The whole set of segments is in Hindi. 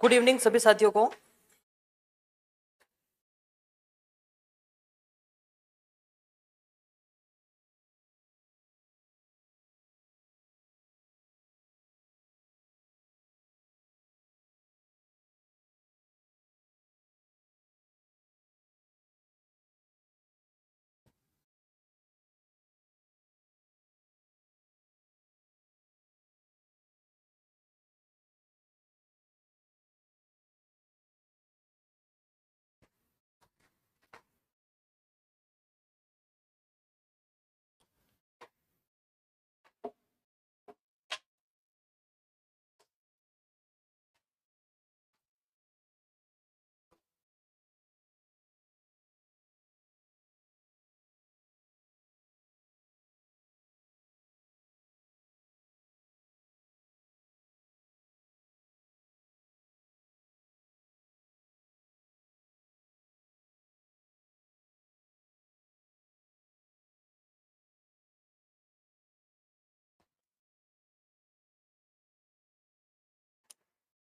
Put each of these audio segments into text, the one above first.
गुड इवनिंग सभी साथियों को।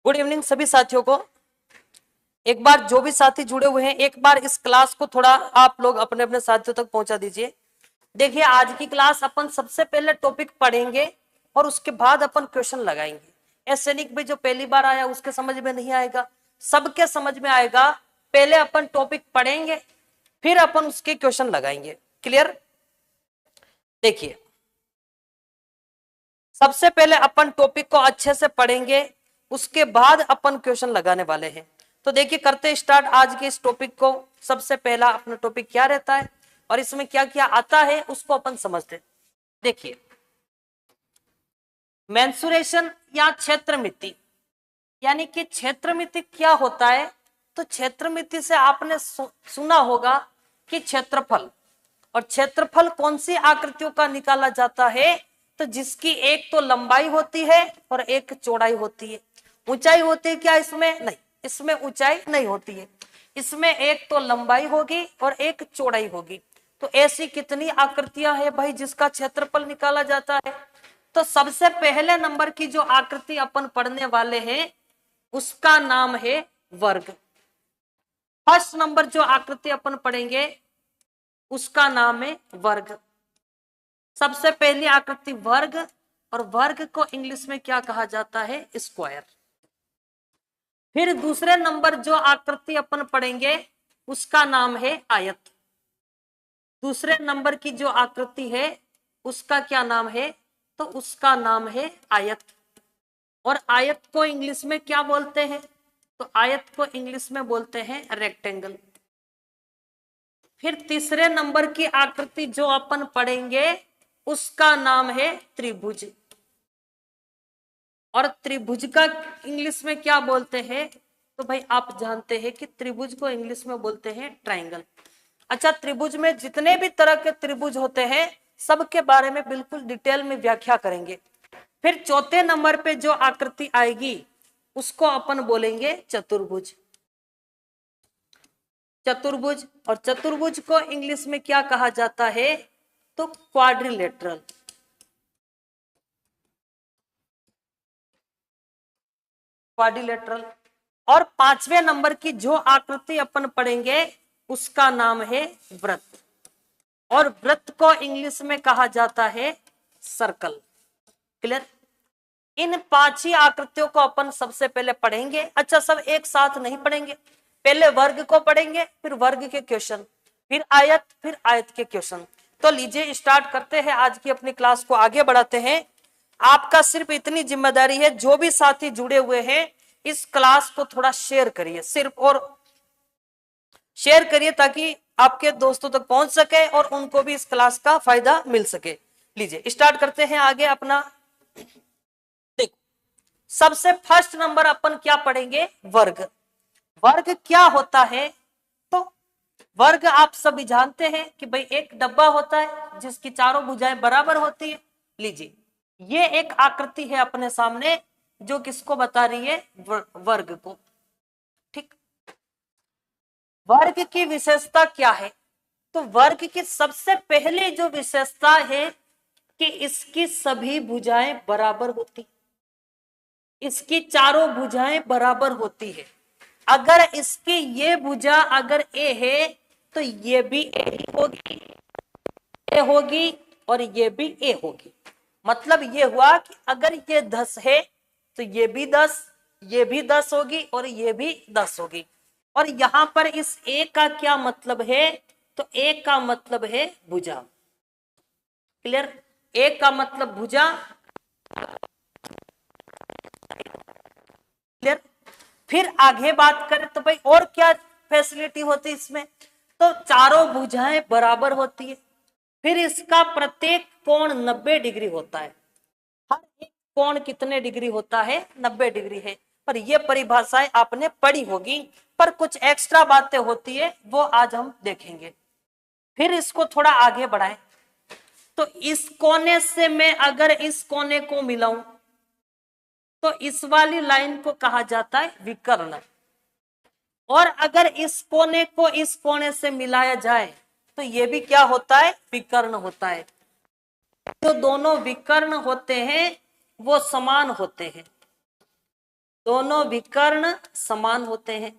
गुड इवनिंग सभी साथियों को। एक बार जो भी साथी जुड़े हुए हैं, एक बार इस क्लास को थोड़ा आप लोग अपने अपने साथियों तक पहुंचा दीजिए। देखिए, आज की क्लास अपन सबसे पहले टॉपिक पढ़ेंगे और उसके बाद अपन क्वेश्चन लगाएंगे। ऐसे नहीं भी जो पहली बार आया उसके समझ में नहीं आएगा, सबके समझ में आएगा। पहले अपन टॉपिक पढ़ेंगे, फिर अपन उसके क्वेश्चन लगाएंगे। क्लियर? देखिए, सबसे पहले अपन टॉपिक को अच्छे से पढ़ेंगे, उसके बाद अपन क्वेश्चन लगाने वाले हैं। तो देखिए, करते स्टार्ट आज के इस टॉपिक को। सबसे पहला अपना टॉपिक क्या रहता है और इसमें क्या क्या आता है उसको अपन समझते हैं। देखिए, मेंसुरेशन या क्षेत्रमिति, यानी कि क्षेत्रमिति क्या होता है। तो क्षेत्रमिति से आपने सुना होगा कि क्षेत्रफल, और क्षेत्रफल कौन सी आकृतियों का निकाला जाता है। तो जिसकी एक तो लंबाई होती है और एक चौड़ाई होती है। ऊंचाई होती है क्या इसमें? नहीं, इसमें ऊंचाई नहीं होती है। इसमें एक तो लंबाई होगी और एक चौड़ाई होगी। तो ऐसी कितनी आकृतियां हैं भाई जिसका क्षेत्रफल निकाला जाता है। तो सबसे पहले नंबर की जो आकृति अपन पढ़ने वाले हैं उसका नाम है वर्ग। फर्स्ट नंबर जो आकृति अपन पढ़ेंगे उसका नाम है वर्ग। सबसे पहली आकृति वर्ग, और वर्ग को इंग्लिश में क्या कहा जाता है? स्क्वायर। फिर दूसरे नंबर जो आकृति अपन पढ़ेंगे उसका नाम है आयत। दूसरे नंबर की जो आकृति है उसका क्या नाम है? तो उसका नाम है आयत। और आयत को इंग्लिश में क्या बोलते हैं? तो आयत को इंग्लिश में बोलते हैं रेक्टेंगल। फिर तीसरे नंबर की आकृति जो अपन पढ़ेंगे उसका नाम है त्रिभुज। और त्रिभुज का इंग्लिश में क्या बोलते हैं? तो भाई आप जानते हैं कि त्रिभुज को इंग्लिश में बोलते हैं ट्रायंगल। अच्छा, त्रिभुज में जितने भी तरह के त्रिभुज होते हैं सबके बारे में बिल्कुल डिटेल में व्याख्या करेंगे। फिर चौथे नंबर पे जो आकृति आएगी उसको अपन बोलेंगे चतुर्भुज। चतुर्भुज, और चतुर्भुज को इंग्लिश में क्या कहा जाता है? तो क्वाड्रिलेटरल। क्वाड्रिलेटरल। और पांचवें नंबर की जो आकृति अपन पढ़ेंगे उसका नाम है वृत्त, और वृत्त को इंग्लिश में कहा जाता है सर्कल। क्लियर? इन पांच ही आकृतियों को अपन सबसे पहले पढ़ेंगे। अच्छा, सब एक साथ नहीं पढ़ेंगे, पहले वर्ग को पढ़ेंगे, फिर वर्ग के क्वेश्चन, फिर आयत के क्वेश्चन। तो लीजिए स्टार्ट करते हैं, आज की अपनी क्लास को आगे बढ़ाते हैं। आपका सिर्फ इतनी जिम्मेदारी है, जो भी साथी जुड़े हुए हैं इस क्लास को थोड़ा शेयर करिए, सिर्फ और शेयर करिए ताकि आपके दोस्तों तक पहुंच सके और उनको भी इस क्लास का फायदा मिल सके। लीजिए स्टार्ट करते हैं आगे अपना। देखो, सबसे फर्स्ट नंबर अपन क्या पढ़ेंगे? वर्ग। वर्ग क्या होता है? तो वर्ग आप सभी जानते हैं कि भाई एक डब्बा होता है जिसकी चारों भुजाएं बराबर होती है। लीजिए, ये एक आकृति है अपने सामने जो किसको बता रही है? वर्ग को। ठीक, वर्ग की विशेषता क्या है? तो वर्ग की सबसे पहले जो विशेषता है कि इसकी सभी भुजाएं बराबर होती। इसकी चारों भुजाएं बराबर होती है। अगर इसकी ये भुजा अगर ए है तो ये भी ए होगी, ए होगी और ये भी ए होगी। मतलब ये हुआ कि अगर ये 10 है तो ये भी 10, ये भी 10 होगी और ये भी 10 होगी। और यहां पर इस ए का क्या मतलब है, तो ए का मतलब है भुजा। क्लियर? ए का मतलब भुजा। क्लियर? फिर आगे बात करें तो भाई और क्या फैसिलिटी होती है इसमें, तो चारों भुजाएं बराबर होती है। फिर इसका प्रत्येक कोण 90 डिग्री होता है। हर एक कोण कितने डिग्री होता है, 90 डिग्री है। पर ये परिभाषाएं आपने पढ़ी होगी, पर कुछ एक्स्ट्रा बातें होती है वो आज हम देखेंगे। फिर इसको थोड़ा आगे बढ़ाएं तो इस कोने से मैं अगर इस कोने को मिलाऊं तो इस वाली लाइन को कहा जाता है विकर्ण। और अगर इस कोने को इस कोने से मिलाया जाए तो ये भी क्या होता है, विकर्ण होता है। तो दोनों विकर्ण होते हैं वो समान होते हैं, दोनों विकर्ण समान होते हैं,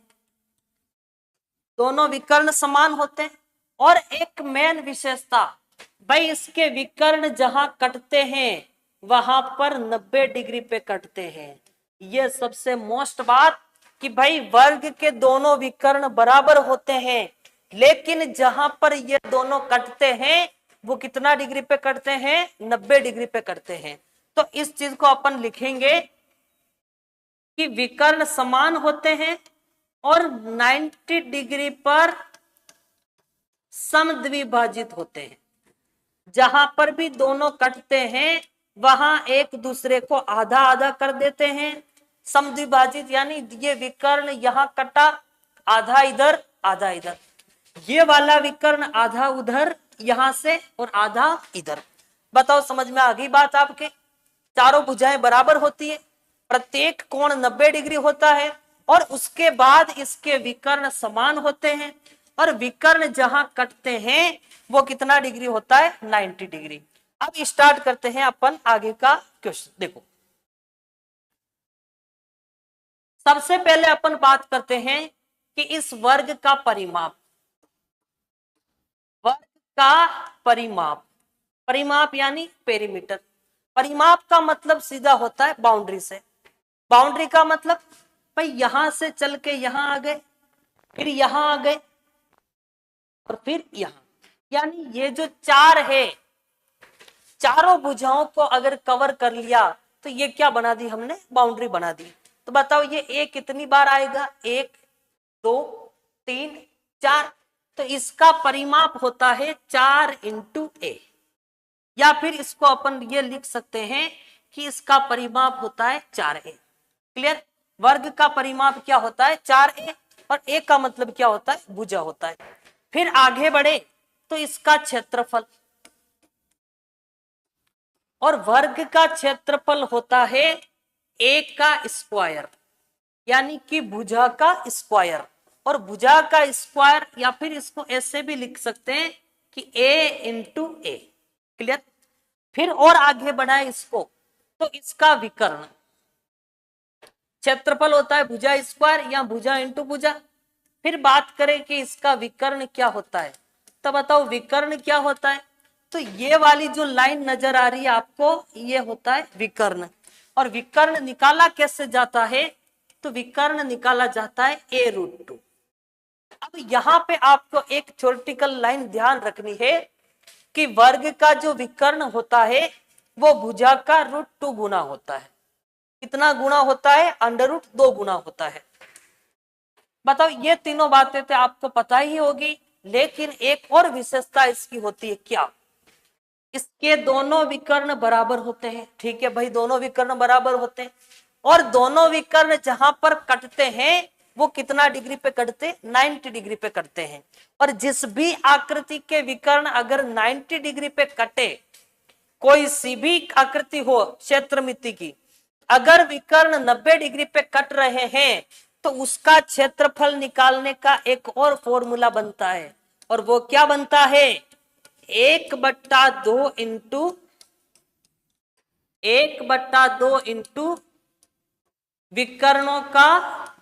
दोनों विकर्ण समान होते हैं। और एक मेन विशेषता, भाई इसके विकर्ण जहां कटते हैं वहां पर 90 डिग्री पे कटते हैं। ये सबसे मोस्ट बात कि भाई वर्ग के दोनों विकर्ण बराबर होते हैं, लेकिन जहां पर ये दोनों कटते हैं वो कितना डिग्री पे कटते हैं, 90 डिग्री पे कटते हैं। तो इस चीज को अपन लिखेंगे कि विकर्ण समान होते हैं और 90 डिग्री पर समद्विभाजित होते हैं। जहां पर भी दोनों कटते हैं वहां एक दूसरे को आधा आधा कर देते हैं। समद्विभाजित यानी ये विकर्ण यहां कटा, आधा इधर आधा इधर, ये वाला विकर्ण आधा उधर यहां से और आधा इधर। बताओ समझ में आ गई बात आपके? चारों भुजाएं बराबर होती है, प्रत्येक कोण 90 डिग्री होता है और उसके बाद इसके विकर्ण समान होते हैं और विकर्ण जहां कटते हैं वो कितना डिग्री होता है, 90 डिग्री। अब स्टार्ट करते हैं अपन आगे का क्वेश्चन। देखो सबसे पहले अपन बात करते हैं कि इस वर्ग का परिमाप, वर्ग का परिमाप, परिमाप यानी पेरीमीटर। परिमाप का मतलब सीधा होता है बाउंड्री से। बाउंड्री का मतलब भाई यहां से चल के यहां आ गए, फिर यहां आ गए और फिर यहां, यानी ये जो चार है, चारों भुजाओं को अगर कवर कर लिया तो ये क्या बना दी हमने, बाउंड्री बना दी। तो बताओ ये ए कितनी बार आएगा, 1 2 3 4। तो इसका परिमाप होता है 4 इंटू ए, या फिर इसको अपन ये लिख सकते हैं कि इसका परिमाप होता है 4a। क्लियर? वर्ग का परिमाप क्या होता है, 4a, और a का मतलब क्या होता है, भुजा होता है। फिर आगे बढ़े तो इसका क्षेत्रफल, और वर्ग का क्षेत्रफल होता है a का स्क्वायर, यानी कि भुजा का स्क्वायर। और भुजा का स्क्वायर, या फिर इसको ऐसे भी लिख सकते हैं कि a इंटू ए। क्लियर? फिर और आगे बढ़ाए इसको तो इसका विकर्ण, क्षेत्रफल होता है भुजा स्क्वायर या भुजा इंटू भुजा। फिर बात करें कि इसका विकर्ण क्या होता है, तो बताओ विकर्ण क्या होता है। तो ये वाली जो लाइन नजर आ रही है आपको, ये होता है विकर्ण। और विकर्ण निकाला कैसे जाता है, तो विकर्ण निकाला जाता है a√2। अब यहाँ पे आपको एक थ्योरेटिकल लाइन ध्यान रखनी है कि वर्ग का जो विकर्ण होता है वो भुजा का √2 गुना होता है। कितना गुना होता है, √2 गुना होता है। बताओ ये तीनों बातें तो आपको पता ही होगी, लेकिन एक और विशेषता इसकी होती है क्या, इसके दोनों विकर्ण बराबर होते हैं। ठीक है भाई, दोनों विकर्ण बराबर होते हैं और दोनों विकर्ण जहां पर कटते हैं वो कितना डिग्री पे कटते, 90 डिग्री पे कटते हैं। और जिस भी आकृति के विकर्ण अगर 90 डिग्री पे कटे, कोई सी भी आकृति हो क्षेत्रमिति की, अगर विकर्ण 90 डिग्री पे कट रहे हैं तो उसका क्षेत्रफल निकालने का एक और फॉर्मूला बनता है, और वो क्या बनता है, 1/2 इंटू 1/2 इंटू विकर्णों का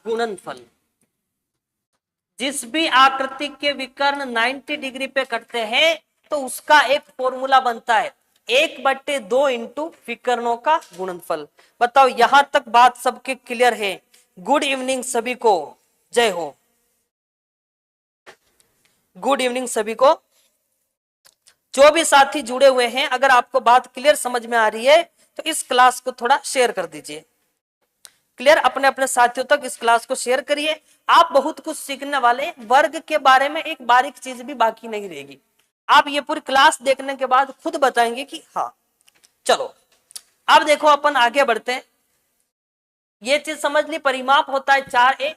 गुणनफल। जिस भी आकृति के विकर्ण 90 डिग्री पे कटते हैं तो उसका एक फॉर्मूला बनता है 1/2 इंटू विकर्णों का गुणनफल। बताओ यहां तक बात सबके क्लियर है? गुड इवनिंग सभी को, जय हो, गुड इवनिंग सभी को। जो भी साथी जुड़े हुए हैं, अगर आपको बात क्लियर समझ में आ रही है तो इस क्लास को थोड़ा शेयर कर दीजिए। क्लियर, अपने अपने साथियों तक इस क्लास को शेयर करिए। आप बहुत कुछ सीखने वाले। वर्ग के बारे में एक बारीक चीज भी बाकी नहीं रहेगी। आप ये पूरी क्लास देखने के बाद खुद बताएंगे कि हाँ। चलो अब देखो अपन आगे बढ़ते हैं। ये चीज समझ ली, परिमाप होता है 4a,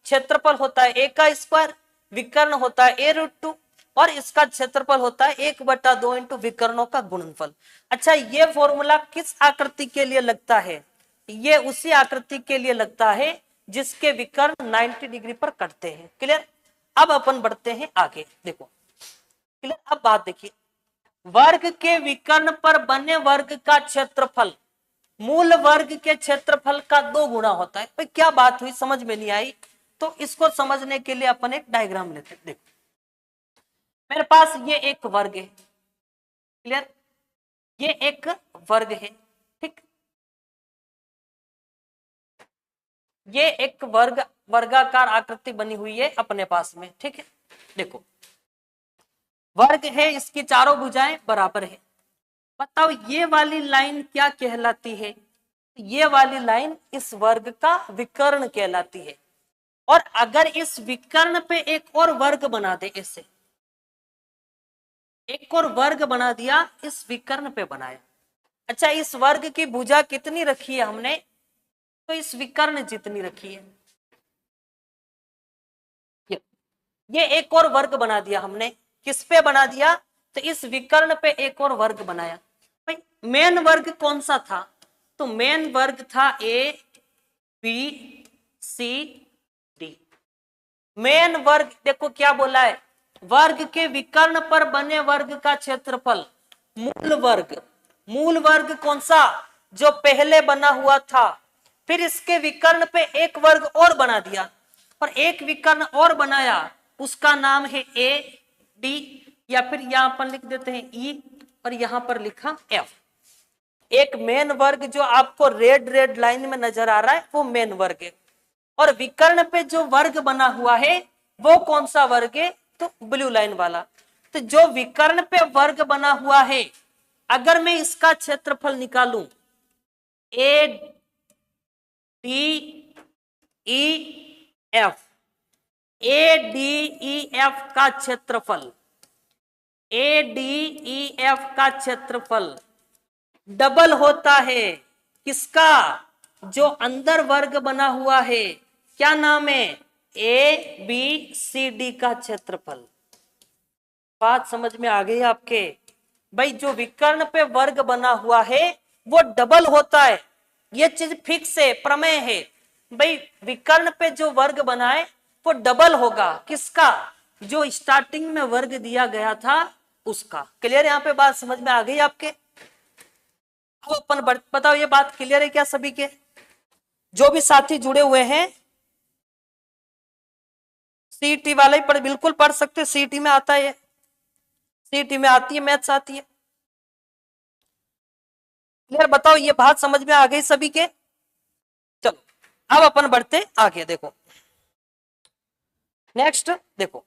क्षेत्रफल होता है a का स्क्वायर, विकर्ण होता है a√2 और इसका क्षेत्रफल होता है 1/2 इंटू विकर्णों का गुणनफल। अच्छा, ये फॉर्मूला किस आकृति के लिए लगता है? ये उसी आकृति के लिए लगता है जिसके विकर्ण 90 डिग्री पर कटते हैं। क्लियर, अब अपन बढ़ते हैं आगे। देखो क्लियर, अब बात देखिए। वर्ग के विकर्ण पर बने वर्ग का क्षेत्रफल मूल वर्ग के क्षेत्रफल का 2 गुना होता है। भाई क्या बात हुई, समझ में नहीं आई? तो इसको समझने के लिए अपन एक डायग्राम लेते हैं। देखो मेरे पास ये एक वर्ग है। क्लियर, ये एक वर्ग है। ठीक, ये एक वर्गाकार आकृति बनी हुई है अपने पास में। ठीक है, देखो वर्ग है, इसकी चारों भुजाएं बराबर है। बताओ ये वाली लाइन क्या कहलाती है? ये वाली लाइन इस वर्ग का विकर्ण कहलाती है। और अगर इस विकर्ण पे एक और वर्ग बना दे, इससे एक और वर्ग बना दिया, इस विकर्ण पे बनाया। अच्छा, इस वर्ग की भुजा कितनी रखी है हमने? तो इस विकर्ण जितनी रखी है। ये एक और वर्ग बना दिया हमने। किस पे बना दिया? तो इस विकर्ण पे एक और वर्ग बनाया। भाई मेन वर्ग कौन सा था? तो मेन वर्ग था A B C D. Main वर्ग देखो क्या बोला है, वर्ग के विकर्ण पर बने वर्ग का क्षेत्रफल मूल वर्ग। मूल वर्ग कौन सा? जो पहले बना हुआ था। फिर इसके विकर्ण पे एक वर्ग और बना दिया और एक विकर्ण और बनाया, उसका नाम है ए डी, या फिर यहां पर लिख देते हैं ई और यहां पर लिखा एफ। एक मेन वर्ग जो आपको रेड रेड लाइन में नजर आ रहा है वो मेन वर्ग है। और विकर्ण पे जो वर्ग बना हुआ है वो कौन सा वर्ग है? तो ब्लू लाइन वाला। तो जो विकर्ण पे वर्ग बना हुआ है, अगर मैं इसका क्षेत्रफल निकालूं A D E F, A D E F का क्षेत्रफल, ए डी ई एफ का क्षेत्रफल डबल होता है किसका? जो अंदर वर्ग बना हुआ है, क्या नाम है? ए बी सी डी का क्षेत्रफल। बात समझ में आ गई आपके? भाई जो विकर्ण पे वर्ग बना हुआ है वो डबल होता है, ये चीज फिक्स है, प्रमेय है। भाई विकर्ण पे जो वर्ग बनाए वो डबल होगा किसका? जो स्टार्टिंग में वर्ग दिया गया था उसका। क्लियर, यहाँ पे बात समझ में आ गई आपके? अब अपन बताओ ये बात क्लियर है क्या सभी के? जो भी साथी जुड़े हुए हैं सीईटी वाले पढ़, बिल्कुल पढ़ सकते, सीईटी में आता है, सीईटी में आती है, मैथ्स आती है। क्लियर, बताओ ये बात समझ में आ गई सभी के? चलो अब अपन बढ़ते आगे। देखो नेक्स्ट, देखो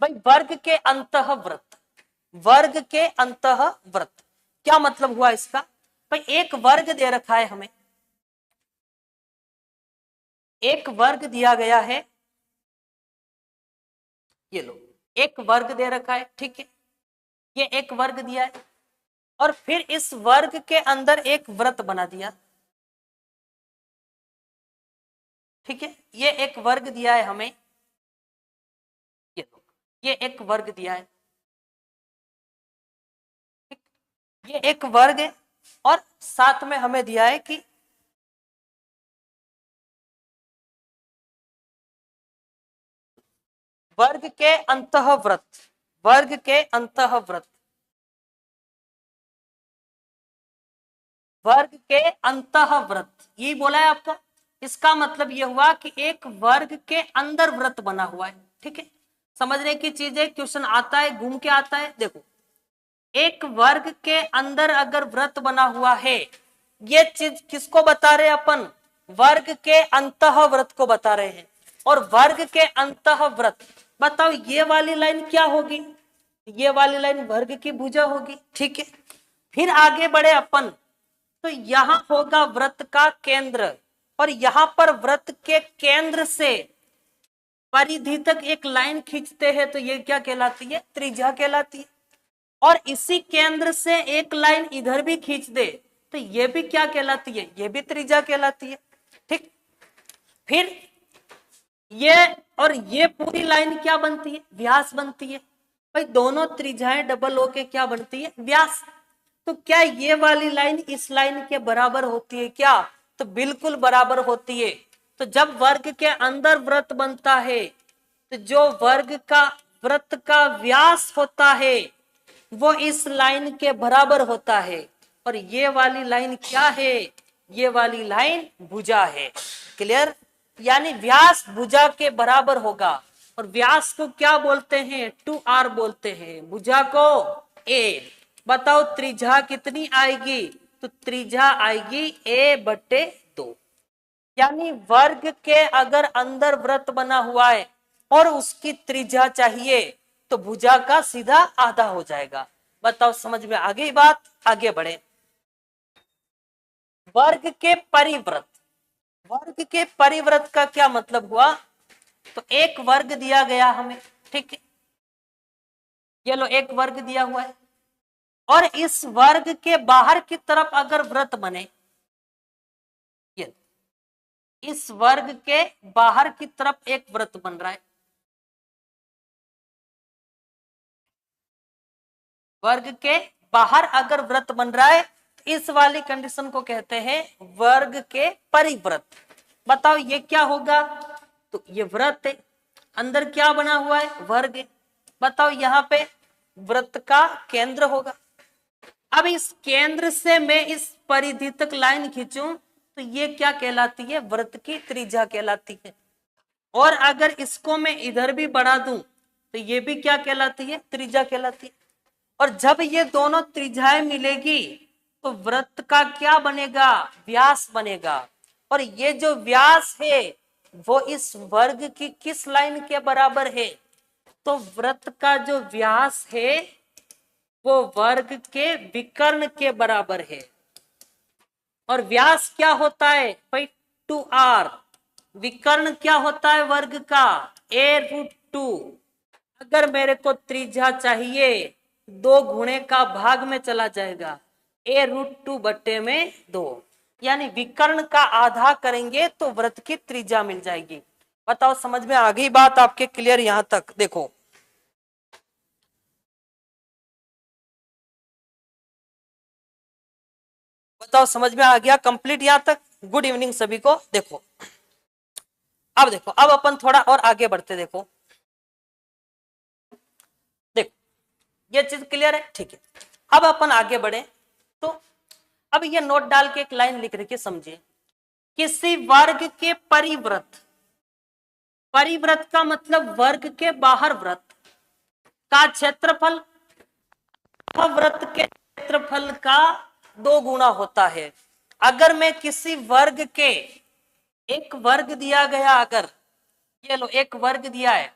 भाई वर्ग के अंतःवृत्त। वर्ग के अंतःवृत्त क्या मतलब हुआ इसका? भाई एक वर्ग दे रखा है हमें, एक वर्ग दिया गया है, ये लो एक वर्ग दे रखा है। ठीक है, ये एक वर्ग दिया है और फिर इस वर्ग के अंदर एक वृत्त बना दिया। ठीक है, ये एक वर्ग दिया है हमें, ये लो ये एक वर्ग दिया है। ठीक, ये एक वर्ग है और साथ में हमें दिया है कि वर्ग के अंतःवृत्त, वर्ग के अंतःवृत्त, वर्ग के अंतःवृत्त, यही बोला है आपको। इसका मतलब यह हुआ कि एक वर्ग के अंदर वृत्त बना हुआ है। ठीक है, समझने की चीज है, क्वेश्चन आता है, घूम के आता है। देखो, एक वर्ग के अंदर अगर वृत्त बना हुआ है, ये चीज किसको बता रहे हैं अपन? वर्ग के अंतःवृत्त को बता रहे हैं। और वर्ग के अंतःवृत्त, बताओ ये वाली लाइन क्या होगी? ये वाली लाइन वर्ग की भुजा होगी। ठीक है, फिर आगे बढ़े अपन, तो यहां होगा वृत्त का केंद्र, और यहां पर वृत्त के केंद्र से परिधि तक एक लाइन खींचते हैं, तो ये क्या कहलाती है? त्रिज्या कहलाती है। और इसी केंद्र से एक लाइन इधर भी खींच दे, तो ये भी क्या कहलाती है? ये भी त्रिज्या कहलाती है। ठीक, फिर ये और ये पूरी लाइन क्या बनती है? व्यास बनती है। भाई दोनों त्रिज्याएं डबल होके क्या बनती है? व्यास। तो क्या ये वाली लाइन इस लाइन के बराबर होती है क्या? तो बिल्कुल बराबर होती है। तो जब वर्ग के अंदर वृत्त बनता है, तो जो वर्ग का वृत्त का व्यास होता है वो इस लाइन के बराबर होता है। और ये वाली लाइन क्या है? ये वाली लाइन भुजा है। क्लियर? यानी व्यास भुजा के बराबर होगा। और व्यास को क्या बोलते हैं? 2r बोलते हैं, भुजा को a। बताओ त्रिज्या कितनी आएगी? तो त्रिज्या आएगी a/2। यानी वर्ग के अगर अंदर वृत्त बना हुआ है और उसकी त्रिज्या चाहिए, तो भुजा का सीधा आधा हो जाएगा। बताओ समझ में आ गई बात? आगे बढ़े। वर्ग के परिवृत्त, वर्ग के परिवृत्त का क्या मतलब हुआ? तो एक वर्ग दिया गया हमें, ठीक है, ये लो एक वर्ग दिया हुआ है, और इस वर्ग के बाहर की तरफ अगर वृत्त बने, ये इस वर्ग के बाहर की तरफ एक वृत्त बन रहा है, वर्ग के बाहर अगर वृत्त बन रहा है, तो इस वाली कंडीशन को कहते हैं वर्ग के परिवृत्त। बताओ ये क्या होगा? तो ये वृत्त है, अंदर क्या बना हुआ है? वर्ग है। बताओ यहाँ पे वृत्त का केंद्र होगा। अब इस केंद्र से मैं इस परिधि तक लाइन खींचूं, तो ये क्या कहलाती है? वृत्त की त्रिज्या कहलाती है। और अगर इसको मैं इधर भी बढ़ा दूं, तो ये भी क्या कहलाती है? त्रिज्या कहलाती है। और जब ये दोनों त्रिज्याएं मिलेगी, तो वृत्त का क्या बनेगा? व्यास बनेगा। और ये जो व्यास है वो इस वर्ग की किस लाइन के बराबर है? तो वृत्त का जो व्यास है वो वर्ग के विकर्ण के बराबर है। और व्यास क्या होता है भाई? 2r। विकर्ण क्या होता है वर्ग का? a√2। अगर मेरे को त्रिज्या चाहिए, 2 गुणे का भाग में चला जाएगा, a√2/2। यानी विकर्ण का आधा करेंगे तो वृत्त की त्रिज्या मिल जाएगी। बताओ समझ में आ गई बात आपके? क्लियर यहां तक? देखो बताओ समझ में आ गया कंप्लीट यहां तक? गुड इवनिंग सभी को। देखो अब देखो, अब अपन थोड़ा और आगे बढ़ते। देखो देखो ये चीज क्लियर है, ठीक है। अब अपन आगे बढ़े, तो अब ये नोट डाल के एक लाइन लिख रखी, समझिए। किसी वर्ग के परिवृत्त, परिवृत्त का मतलब वर्ग के बाहर वृत्त का क्षेत्रफल वृत्त के क्षेत्रफल का 2 गुना होता है। अगर मैं किसी वर्ग के, एक वर्ग दिया गया, अगर ये लो एक वर्ग दिया है,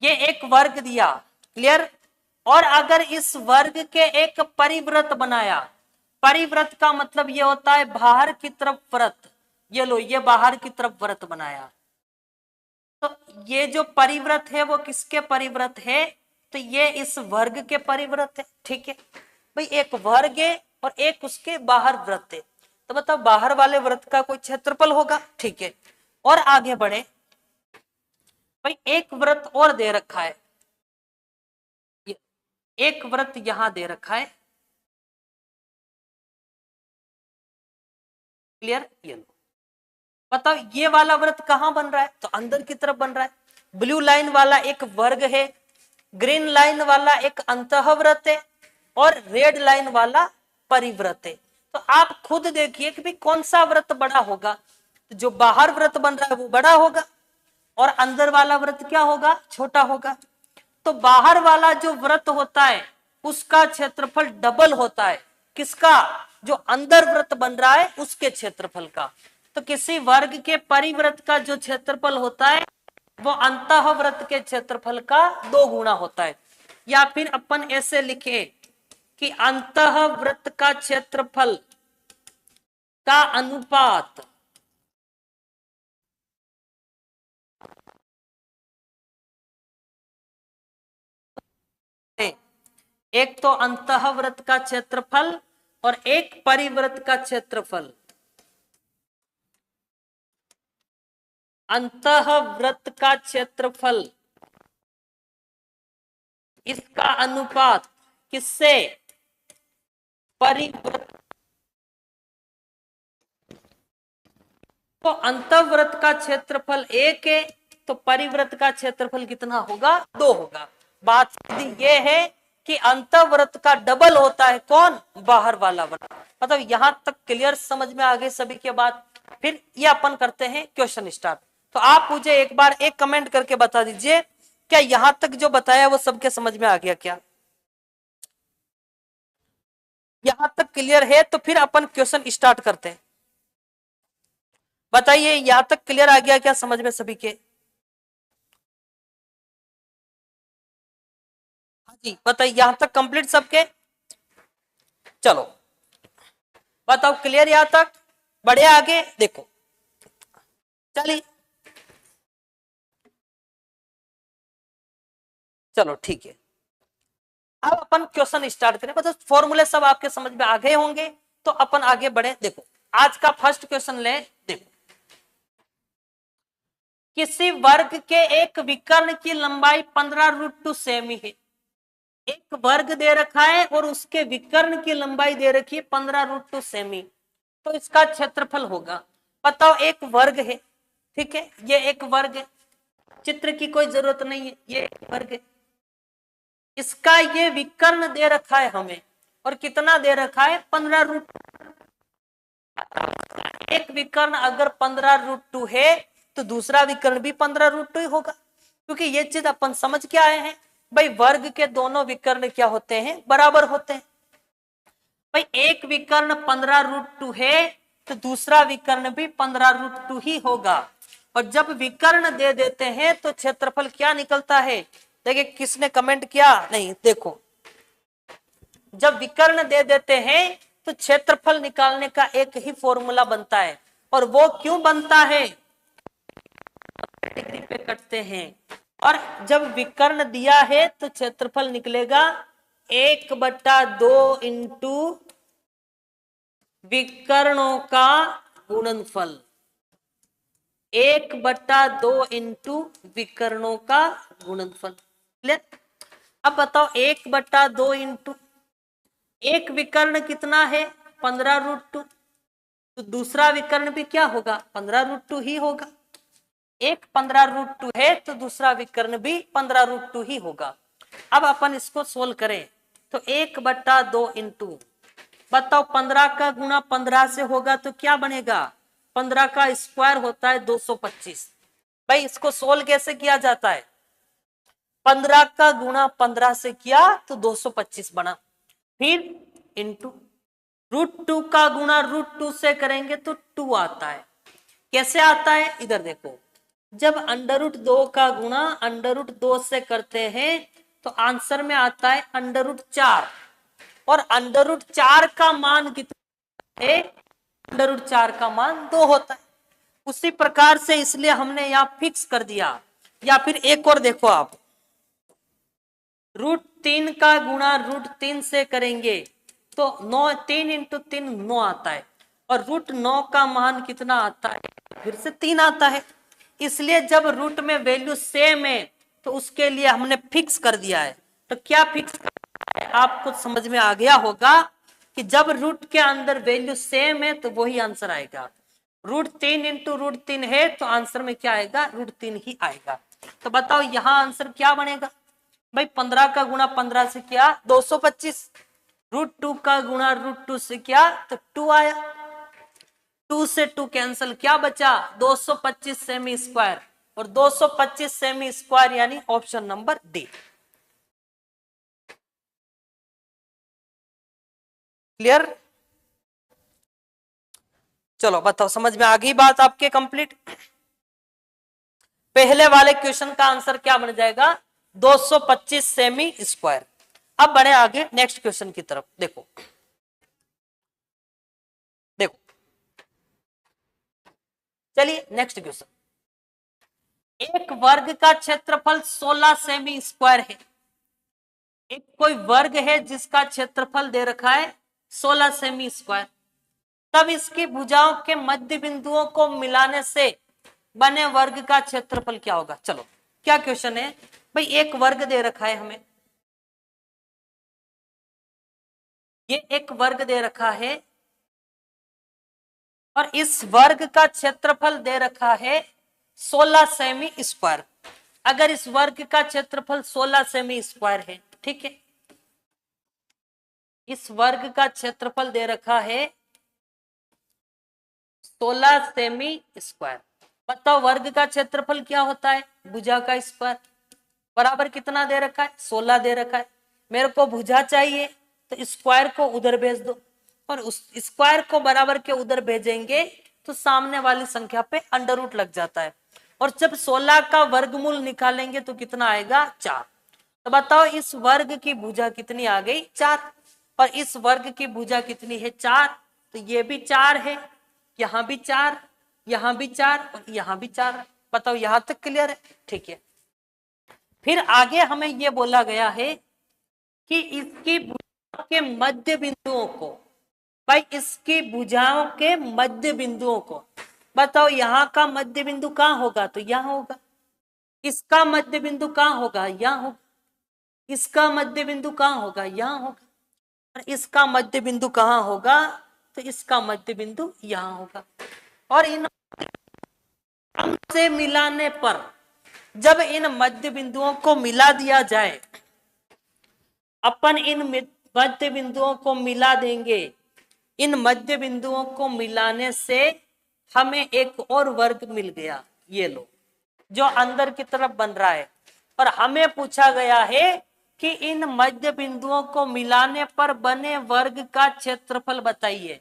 ये एक वर्ग दिया, क्लियर। और अगर इस वर्ग के एक परिवृत्त बनाया, परिवृत्त का मतलब ये होता है बाहर की तरफ वृत्त, ये लो ये बाहर की तरफ वृत्त बनाया, तो ये जो परिवृत्त है वो किसके परिवृत्त है? तो ये इस वर्ग के परिवृत्त है, ठीक है भाई। एक वर्ग है और एक उसके बाहर वृत्त है, तो बताओ बाहर वाले वृत्त का कोई क्षेत्रफल होगा, ठीक है। और आगे बढ़े भाई, एक वृत्त और दे रखा है, एक वृत्त यहां दे रखा है, क्लियर। ये लो बताओ ये वाला वृत्त कहां बन रहा है? तो अंदर की तरफ बन रहा है। ब्लू लाइन वाला एक वर्ग है, ग्रीन लाइन वाला एक अंतःवृत्त है, और रेड लाइन वाला परिवृत्त है। तो आप खुद देखिए कि भाई कौन सा व्रत बड़ा होगा। तो जो बाहर व्रत बन रहा है वो बड़ा होगा और अंदर वाला व्रत क्या होगा, छोटा होगा। तो बाहर वाला जो व्रत होता है उसका क्षेत्रफल डबल होता है, किसका, जो अंदर व्रत बन रहा है उसके क्षेत्रफल का। तो किसी वर्ग के परिव्रत का जो क्षेत्रफल होता है वो अंतः व्रत के क्षेत्रफल का 2 गुना होता है। या फिर अपन ऐसे लिखे कि अंतः व्रत का क्षेत्रफल का अनुपात एक तो अंतः व्रत का क्षेत्रफल और एक परिव्रत का क्षेत्रफल, अंतः व्रत का क्षेत्रफल इसका अनुपात किससे, परिव्रत। तो अंतःव्रत का क्षेत्रफल 1 है तो परिव्रत का क्षेत्रफल कितना होगा, 2 होगा। बात सीधी ये है कि अंतःव्रत का डबल होता है कौन, बाहर वाला व्रत। मतलब यहां तक क्लियर समझ में आ गई सभी के बाद। फिर ये अपन करते हैं क्वेश्चन स्टार्ट। तो आप मुझे एक बार एक कमेंट करके बता दीजिए क्या यहां तक जो बताया वो सबके समझ में आ गया क्या, यहां तक क्लियर है। तो फिर अपन क्वेश्चन स्टार्ट करते हैं। बताइए यहां तक क्लियर आ गया क्या समझ में सभी के, हाँ जी बताइए यहां तक कंप्लीट सबके। चलो बताओ क्लियर यहां तक, बढ़े आगे देखो। चलिए चलो ठीक है, अब अपन क्वेश्चन स्टार्ट करें। मतलब फॉर्मूले सब आपके समझ में आ गए होंगे तो अपन आगे बढ़े। देखो आज का फर्स्ट क्वेश्चन ले, देखो किसी वर्ग के एक विकर्ण की लंबाई 15√2 सेमी है। एक वर्ग दे रखा है और उसके विकर्ण की लंबाई दे रखी है 15√2 सेमी। तो इसका क्षेत्रफल होगा, बताओ एक वर्ग है, ठीक है, ये एक वर्ग है, चित्र की कोई जरूरत नहीं है, ये एक वर्ग है। इसका ये विकर्ण दे रखा है हमें और कितना दे रखा है, 15√2। एक विकर्ण अगर 15√2 है तो दूसरा विकर्ण भी 15√2 ही होगा, क्योंकि ये चीज अपन समझ के आए हैं भाई वर्ग के दोनों विकर्ण क्या होते हैं, बराबर होते हैं। भाई एक विकर्ण 15√2 है तो दूसरा विकर्ण भी 15√2 ही होगा। और जब विकर्ण दे देते हैं तो क्षेत्रफल क्या निकलता है, देखिए किसने कमेंट किया, नहीं देखो, जब विकर्ण दे देते हैं तो क्षेत्रफल निकालने का एक ही फॉर्मूला बनता है। और वो क्यों बनता है, डिग्री पे कटते हैं। और जब विकर्ण दिया है तो क्षेत्रफल निकलेगा 1/2 इंटू विकर्णों का गुणनफल, 1/2 इंटू विकर्णों का गुणनफल। अब बताओ 1/2 इंटू एक विकर्ण कितना है, 15√2, तो दूसरा विकर्ण भी क्या होगा, 15√2 ही होगा। एक 15√2 है तो दूसरा विकर्ण भी 15√2 ही होगा। अब अपन इसको सोल्व करें तो 1/2 इंटू, बताओ 15 का गुणा 15 से होगा तो क्या बनेगा, 15 का स्क्वायर होता है 225। भाई इसको सोल्व कैसे किया जाता है, 15 का गुणा 15 से किया तो 225 बना, फिर इंटू √2 का गुणा √2 से करेंगे तो 2 आता है। कैसे आता है, इधर देखो, जब √2 का गुणा √2 से करते हैं तो आंसर में आता है √4, और √4 का मान कितना है, √4 का मान 2 होता है। उसी प्रकार से इसलिए हमने यहां फिक्स कर दिया। या फिर एक और देखो आप, √3 का गुणा √3 से करेंगे तो 9, 3 इंटू 3 9 आता है, और √9 का मान कितना आता है, फिर से 3 आता है। इसलिए जब रूट में वैल्यू सेम है तो उसके लिए हमने फिक्स कर दिया है। तो क्या फिक्स कर है, आपको समझ में आ गया होगा कि जब रूट के अंदर वैल्यू सेम है तो वही आंसर आएगा। √3 इंटू √3 है तो आंसर में क्या आएगा, √3 ही आएगा। तो बताओ यहां आंसर क्या बनेगा, भाई 15 का गुणा 15 से किया 225, √2 का गुणा √2 से क्या, तो 2 आया। 2 से 2 कैंसिल, क्या बचा 225 सेमी स्क्वायर, और 225 सेमी स्क्वायर यानी ऑप्शन नंबर डी। क्लियर? चलो बताओ, समझ में आ गई बात आपके कंप्लीट? पहले वाले क्वेश्चन का आंसर क्या बन जाएगा, 225 सेमी स्क्वायर। अब बढ़े आगे नेक्स्ट क्वेश्चन की तरफ। देखो देखो, चलिए नेक्स्ट क्वेश्चन। एक वर्ग का क्षेत्रफल 16 सेमी स्क्वायर है। एक कोई वर्ग है जिसका क्षेत्रफल दे रखा है 16 सेमी स्क्वायर, तब इसकी भुजाओं के मध्य बिंदुओं को मिलाने से बने वर्ग का क्षेत्रफल क्या होगा। चलो क्या क्वेश्चन है भाई, एक वर्ग दे रखा है हमें, ये एक वर्ग दे रखा है और इस वर्ग का क्षेत्रफल दे रखा है 16 सेमी स्क्वायर। अगर इस वर्ग का क्षेत्रफल 16 सेमी स्क्वायर है, ठीक है, इस वर्ग का क्षेत्रफल दे रखा है 16 सेमी स्क्वायर। बताओ वर्ग का क्षेत्रफल क्या होता है, भुजा का स्क्वायर, बराबर कितना दे रखा है 16 दे रखा है। मेरे को भुजा चाहिए तो स्क्वायर को उधर भेज दो, और उस स्क्वायर को बराबर के उधर भेजेंगे तो सामने वाली संख्या पे अंडर रूट लग जाता है, और जब 16 का वर्गमूल निकालेंगे तो कितना आएगा 4। तो बताओ इस वर्ग की भुजा कितनी आ गई 4, और इस वर्ग की भुजा कितनी है 4, तो ये भी 4 है, यहां भी 4, यहां भी 4 और यहां भी 4। बताओ यहां तक क्लियर है? ठीक है, फिर आगे हमें यह बोला गया है कि इसकी भुजाओं के मध्य बिंदुओं को, भाई इसकी भुजाओं के मध्य बिंदुओं को, बताओ यहाँ का मध्य बिंदु कहाँ होगा, तो यहाँ होगा। इसका मध्य बिंदु कहाँ होगा, यहाँ होगा। इसका मध्य बिंदु कहाँ होगा, यहाँ होगा। और इसका मध्य बिंदु कहाँ होगा, तो इसका मध्य बिंदु यहाँ होगा। और इन से मिलाने पर, जब इन मध्य बिंदुओं को मिला दिया जाए, अपन इन मध्य बिंदुओं को मिला देंगे, इन मध्य बिंदुओं को मिलाने से हमें एक और वर्ग मिल गया, ये लो, जो अंदर की तरफ बन रहा है। और हमें पूछा गया है कि इन मध्य बिंदुओं को मिलाने पर बने वर्ग का क्षेत्रफल बताइए।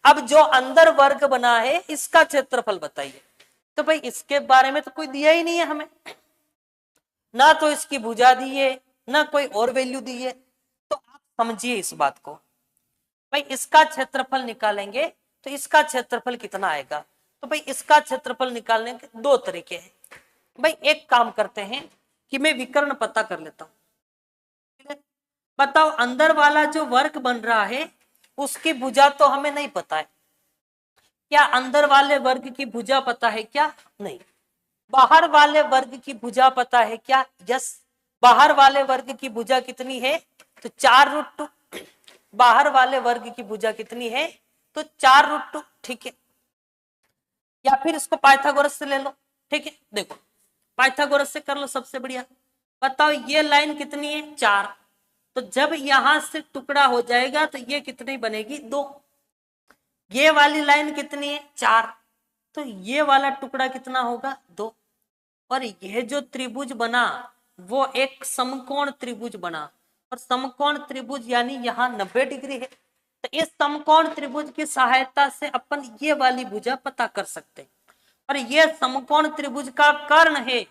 अब जो अंदर वर्ग बना है इसका क्षेत्रफल बताइए। तो भाई इसके बारे में तो कोई दिया ही नहीं है हमें, ना तो इसकी भुजा दी है, ना कोई और वैल्यू दी है। तो आप समझिए इस बात को, भाई इसका क्षेत्रफल निकालेंगे तो इसका क्षेत्रफल कितना आएगा। तो भाई इसका क्षेत्रफल निकालने के दो तरीके हैं। भाई एक काम करते हैं कि मैं विकर्ण पता कर लेता हूं। बताओ अंदर वाला जो वर्ग बन रहा है उसकी भुजा तो हमें नहीं पता है, क्या अंदर वाले वर्ग की भुजा पता है क्या, नहीं। बाहर वाले वर्ग की भुजा पता है क्या, यस। बाहर वाले वर्ग की भुजा कितनी है, तो 4√2। बाहर वाले वर्ग की भुजा कितनी है, तो 4√2, ठीक है। या फिर इसको पाइथागोरस से ले लो, ठीक है। देखो पाइथागोरस से कर लो, सबसे बढ़िया। बताओ ये लाइन कितनी है 4, तो जब यहां से टुकड़ा हो जाएगा तो ये कितनी बनेगी 2। ये वाली लाइन कितनी है 4, तो ये वाला टुकड़ा कितना होगा 2। और यह जो त्रिभुज बना वो एक समकोण त्रिभुज बना, और समकोण त्रिभुज यानी यहाँ 90 डिग्री है। तो इस समकोण त्रिभुज की सहायता से अपन ये वाली भुजा पता कर सकते हैं। और ये समकोण त्रिभुज का कर्ण है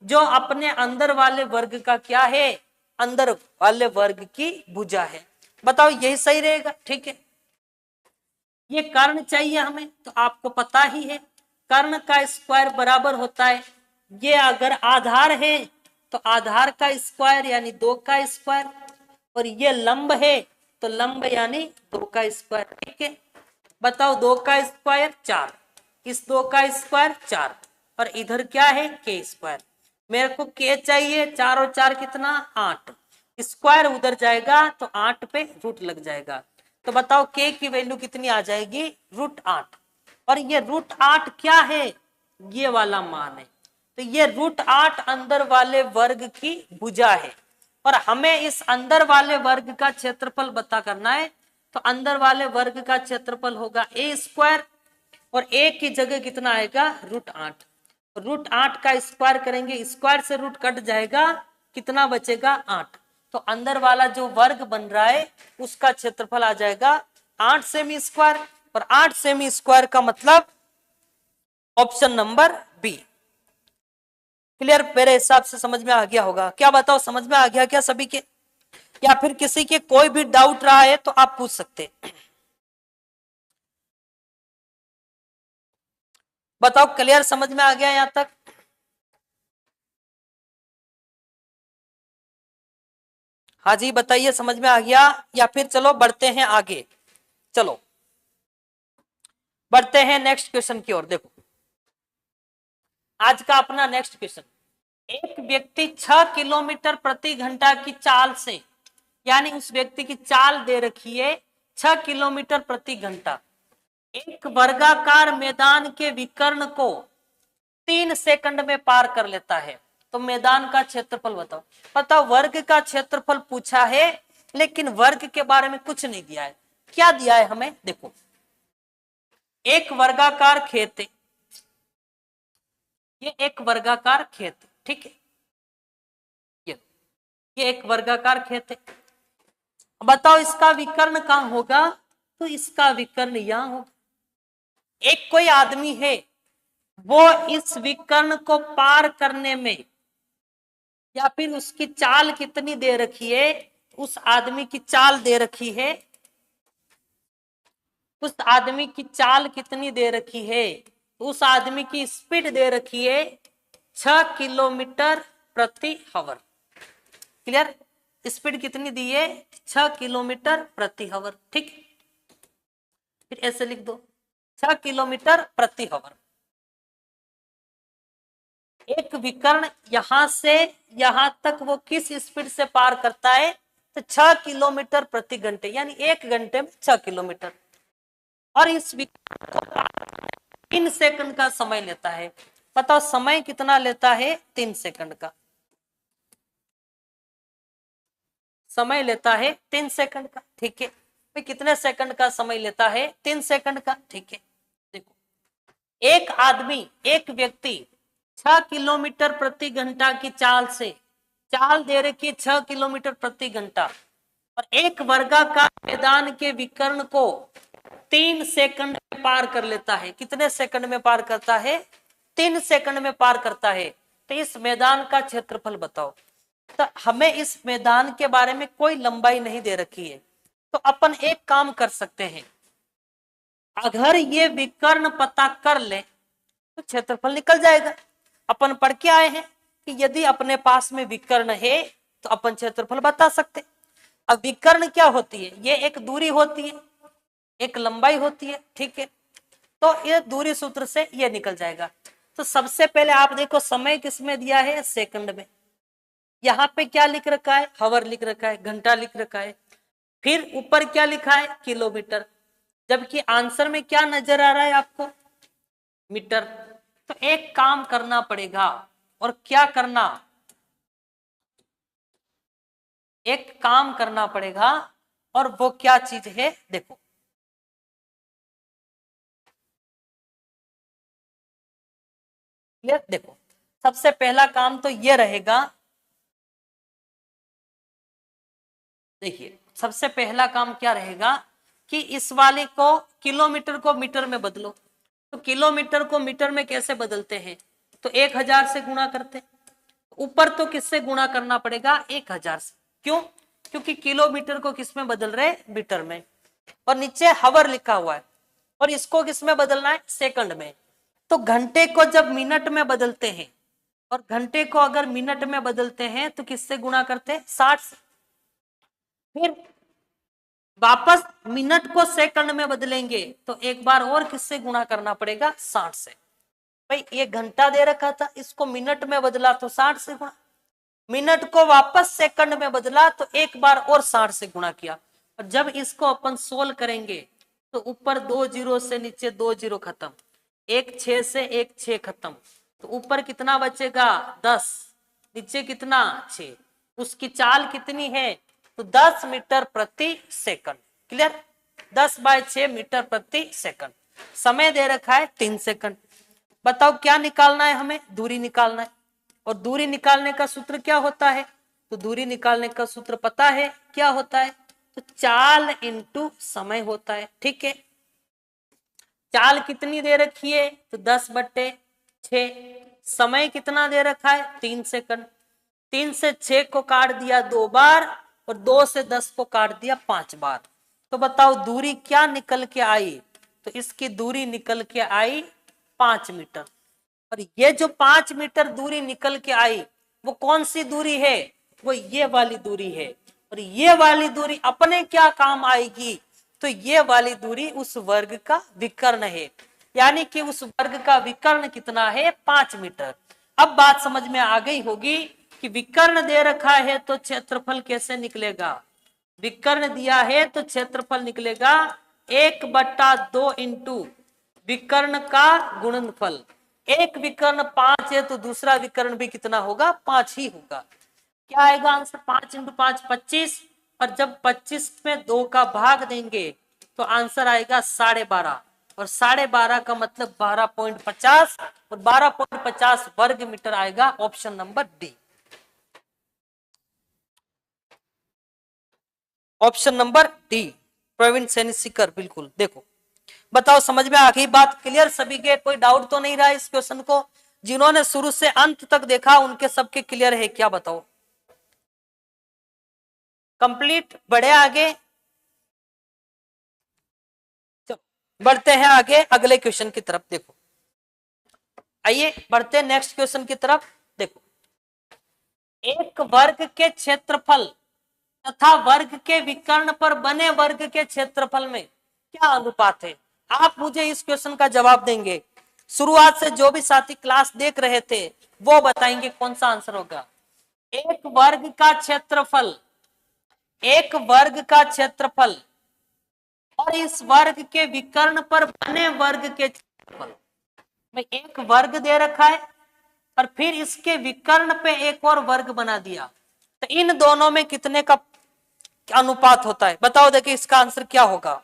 जो अपने अंदर वाले वर्ग का क्या है, अंदर वाले वर्ग की भुजा है। बताओ यही सही रहेगा, ठीक है। ये कर्ण चाहिए हमें, तो आपको पता ही है कर्ण का स्क्वायर बराबर होता है, ये अगर आधार है तो आधार का स्क्वायर यानी 2 का स्क्वायर, और ये लंब है तो लंब यानी 2 का स्क्वायर, ठीक है। बताओ 2 का स्क्वायर 4, इस 2 का स्क्वायर 4, और इधर क्या है के स्क्वायर। मेरे को के चाहिए, 4 और 4 कितना 8, स्क्वायर उधर जाएगा तो 8 पे रूट लग जाएगा। तो बताओ के की वैल्यू कितनी आ जाएगी √8, और ये √8 क्या है, ये वाला मान है। तो ये √8 अंदर वाले वर्ग की भुजा है। और हमें इस अंदर वाले वर्ग का क्षेत्रफल पता करना है। तो अंदर वाले वर्ग का क्षेत्रफल होगा ए स्क्वायर, और ए की जगह कितना आएगा √8। √8 का स्क्वायर करेंगे, स्क्वायर से रूट कट जाएगा, कितना बचेगा 8। तो अंदर वाला जो वर्ग बन रहा है उसका क्षेत्रफल आ जाएगा 8 सेमी स्क्वायर, और 8 सेमी स्क्वायर का मतलब ऑप्शन नंबर बी। क्लियर? मेरे हिसाब से समझ में आ गया होगा। क्या बताओ, समझ में आ गया क्या सभी के? या फिर किसी के कोई भी डाउट रहा है तो आप पूछ सकते हैं। बताओ, क्लियर समझ में आ गया यहां तक? हाँ जी बताइए, समझ में आ गया? या फिर चलो बढ़ते हैं आगे। चलो बढ़ते हैं नेक्स्ट क्वेश्चन की ओर। देखो आज का अपना नेक्स्ट क्वेश्चन, एक व्यक्ति 6 किलोमीटर प्रति घंटा की चाल से, यानी उस व्यक्ति की चाल दे रखी है 6 किलोमीटर प्रति घंटा, एक वर्गाकार मैदान के विकर्ण को 3 सेकंड में पार कर लेता है। तो मैदान का क्षेत्रफल बताओ। पता, वर्ग का क्षेत्रफल पूछा है लेकिन वर्ग के बारे में कुछ नहीं दिया है। क्या दिया है हमें? देखो, एक वर्गाकार खेत है, ये एक वर्गाकार खेत है, ठीक है, ये एक वर्गाकार खेत है। बताओ इसका विकर्ण कहां होगा? तो इसका विकर्ण यहां होगा। एक कोई आदमी है, वो इस विकर्ण को पार करने में, या फिर उसकी चाल कितनी दे रखी है, उस आदमी की चाल दे रखी है, उस आदमी की चाल कितनी दे रखी है, उस आदमी की स्पीड दे रखी है 6 किलोमीटर प्रति आवर। क्लियर? स्पीड कितनी दी है? 6 किलोमीटर प्रति आवर। ठीक, फिर ऐसे लिख दो 6 किलोमीटर प्रति आवर। एक विकर्ण यहां से यहां तक वो किस स्पीड से पार करता है? तो 6 किलोमीटर प्रति घंटे, यानी 1 घंटे में 6 किलोमीटर। और इस विकर्ण को 3 सेकंड का समय लेता है। बताओ समय कितना लेता है? 3 सेकंड का समय लेता है, 3 सेकंड का। ठीक है भाई, कितने सेकंड का समय लेता है? 3 सेकंड का। ठीक है, देखो एक आदमी, एक व्यक्ति 6 किलोमीटर प्रति घंटा की चाल से, चाल दे रखी 6 किलोमीटर प्रति घंटा, और एक वर्गाकार मैदान के विकर्ण को 3 सेकंड में पार कर लेता है। कितने सेकंड में पार करता है? 3 सेकंड में पार करता है। तो इस मैदान का क्षेत्रफल बताओ। तो हमें इस मैदान के बारे में कोई लंबाई नहीं दे रखी है, तो अपन एक काम कर सकते हैं, अगर ये विकर्ण पता कर ले तो क्षेत्रफल निकल जाएगा। अपन पढ़ के आए हैं कि यदि अपने पास में विकर्ण है तो अपन क्षेत्रफल बता सकते। अब विकर्ण क्या होती है? ये एक दूरी होती है, एक लंबाई होती है। ठीक है, तो ये दूरी सूत्र से ये निकल जाएगा। तो सबसे पहले आप देखो समय किसमें दिया है? सेकंड में। यहाँ पे क्या लिख रखा है? हावर लिख रखा है, घंटा लिख रखा है। फिर ऊपर क्या लिखा है? किलोमीटर। जबकि आंसर में क्या नजर आ रहा है आपको? मीटर। तो एक काम करना पड़ेगा, और क्या करना? एक काम करना पड़ेगा, और वो क्या चीज है? देखो क्लियर? देखो सबसे पहला काम तो ये रहेगा, देखिए सबसे पहला काम क्या रहेगा कि इस वाले को, किलोमीटर को मीटर में बदलो। तो किलोमीटर को मीटर में कैसे बदलते हैं? तो 1000 से गुणा करते। ऊपर तो किससे गुणा करना पड़ेगा? 1000 से। क्यों? क्योंकि किलोमीटर को किस में बदल रहे? मीटर में। और नीचे हावर लिखा हुआ है, और इसको किस में बदलना है? सेकंड में। तो घंटे को जब मिनट में बदलते हैं, और घंटे को अगर मिनट में बदलते हैं तो किससे गुणा करते हैं? 60 से। फिर वापस मिनट को सेकंड में बदलेंगे तो एक बार और किससे गुणा करना पड़ेगा? 60 से। भाई ये घंटा दे रखा था, इसको मिनट में बदला तो 60 से गुणा, मिनट को वापस सेकंड में बदला तो एक बार और 60 से गुणा किया। और जब इसको अपन सोल्व करेंगे तो ऊपर 2 जीरो से नीचे 2 जीरो खत्म, 1 6 से 1 6 खत्म, तो ऊपर कितना बचेगा? 10, नीचे कितना? 6। उसकी चाल कितनी है, तो 10 मीटर प्रति सेकंड। क्लियर, 10/6 मीटर प्रति सेकंड। समय दे रखा है 3 सेकंड। बताओ क्या निकालना है हमें, दूरी निकालना है। और दूरी निकालने का सूत्र क्या होता है, तो दूरी निकालने का सूत्र पता है क्या होता है, तो चाल इंटू समय होता है। ठीक है, चाल कितनी दे रखी है, तो 10/6। समय कितना दे रखा है, 3 सेकंड। 3 से 6 को काट दिया 2 बार, और 2 से 10 को काट दिया 5 बार। तो बताओ दूरी क्या निकल के आई, तो इसकी दूरी निकल के आई 5 मीटर। और ये जो 5 मीटर दूरी निकल के आई वो कौन सी दूरी है, वो ये वाली दूरी है। और ये वाली दूरी अपने क्या काम आएगी, तो ये वाली दूरी उस वर्ग का विकर्ण है, यानी कि उस वर्ग का विकर्ण कितना है, 5 मीटर। अब बात समझ में आ गई होगी कि विकर्ण दे रखा है तो क्षेत्रफल कैसे निकलेगा। विकर्ण दिया है तो क्षेत्रफल निकलेगा 1/2 इंटू विकर्ण का गुणनफल। एक विकर्ण 5 है तो दूसरा विकर्ण भी कितना होगा, 5 ही होगा। क्या आएगा आंसर, 5 इंटू 5 25। और जब 25 में 2 का भाग देंगे तो आंसर आएगा 12.5। और 12.5 का मतलब 12.50, और 12.50 वर्ग मीटर आएगा। Option number D, option number D, Praveen Saini Sikar. बिल्कुल, देखो बताओ समझ में आ गई बात, क्लियर सभी के, कोई डाउट तो नहीं रहा इस क्वेश्चन को। जिन्होंने शुरू से अंत तक देखा उनके सबके क्लियर है क्या, बताओ। कंप्लीट, बढ़े आगे, चलो बढ़ते हैं आगे अगले क्वेश्चन की तरफ। देखो आइए बढ़ते हैं नेक्स्ट क्वेश्चन की तरफ। देखो, एक वर्ग के क्षेत्रफल तथा वर्ग के विकर्ण पर बने वर्ग के क्षेत्रफल में क्या अनुपात है। आप मुझे इस क्वेश्चन का जवाब देंगे। शुरुआत से जो भी साथी क्लास देख रहे थे वो बताएंगे कौन सा आंसर होगा। एक वर्ग का क्षेत्रफल, एक वर्ग का क्षेत्रफल और इस वर्ग के विकर्ण पर बने वर्ग के क्षेत्रफल में एक वर्ग दे रखा है और फिर इसके विकर्ण पे एक और वर्ग बना दिया, तो इन दोनों में कितने का अनुपात होता है, बताओ। देखिए इसका आंसर क्या होगा,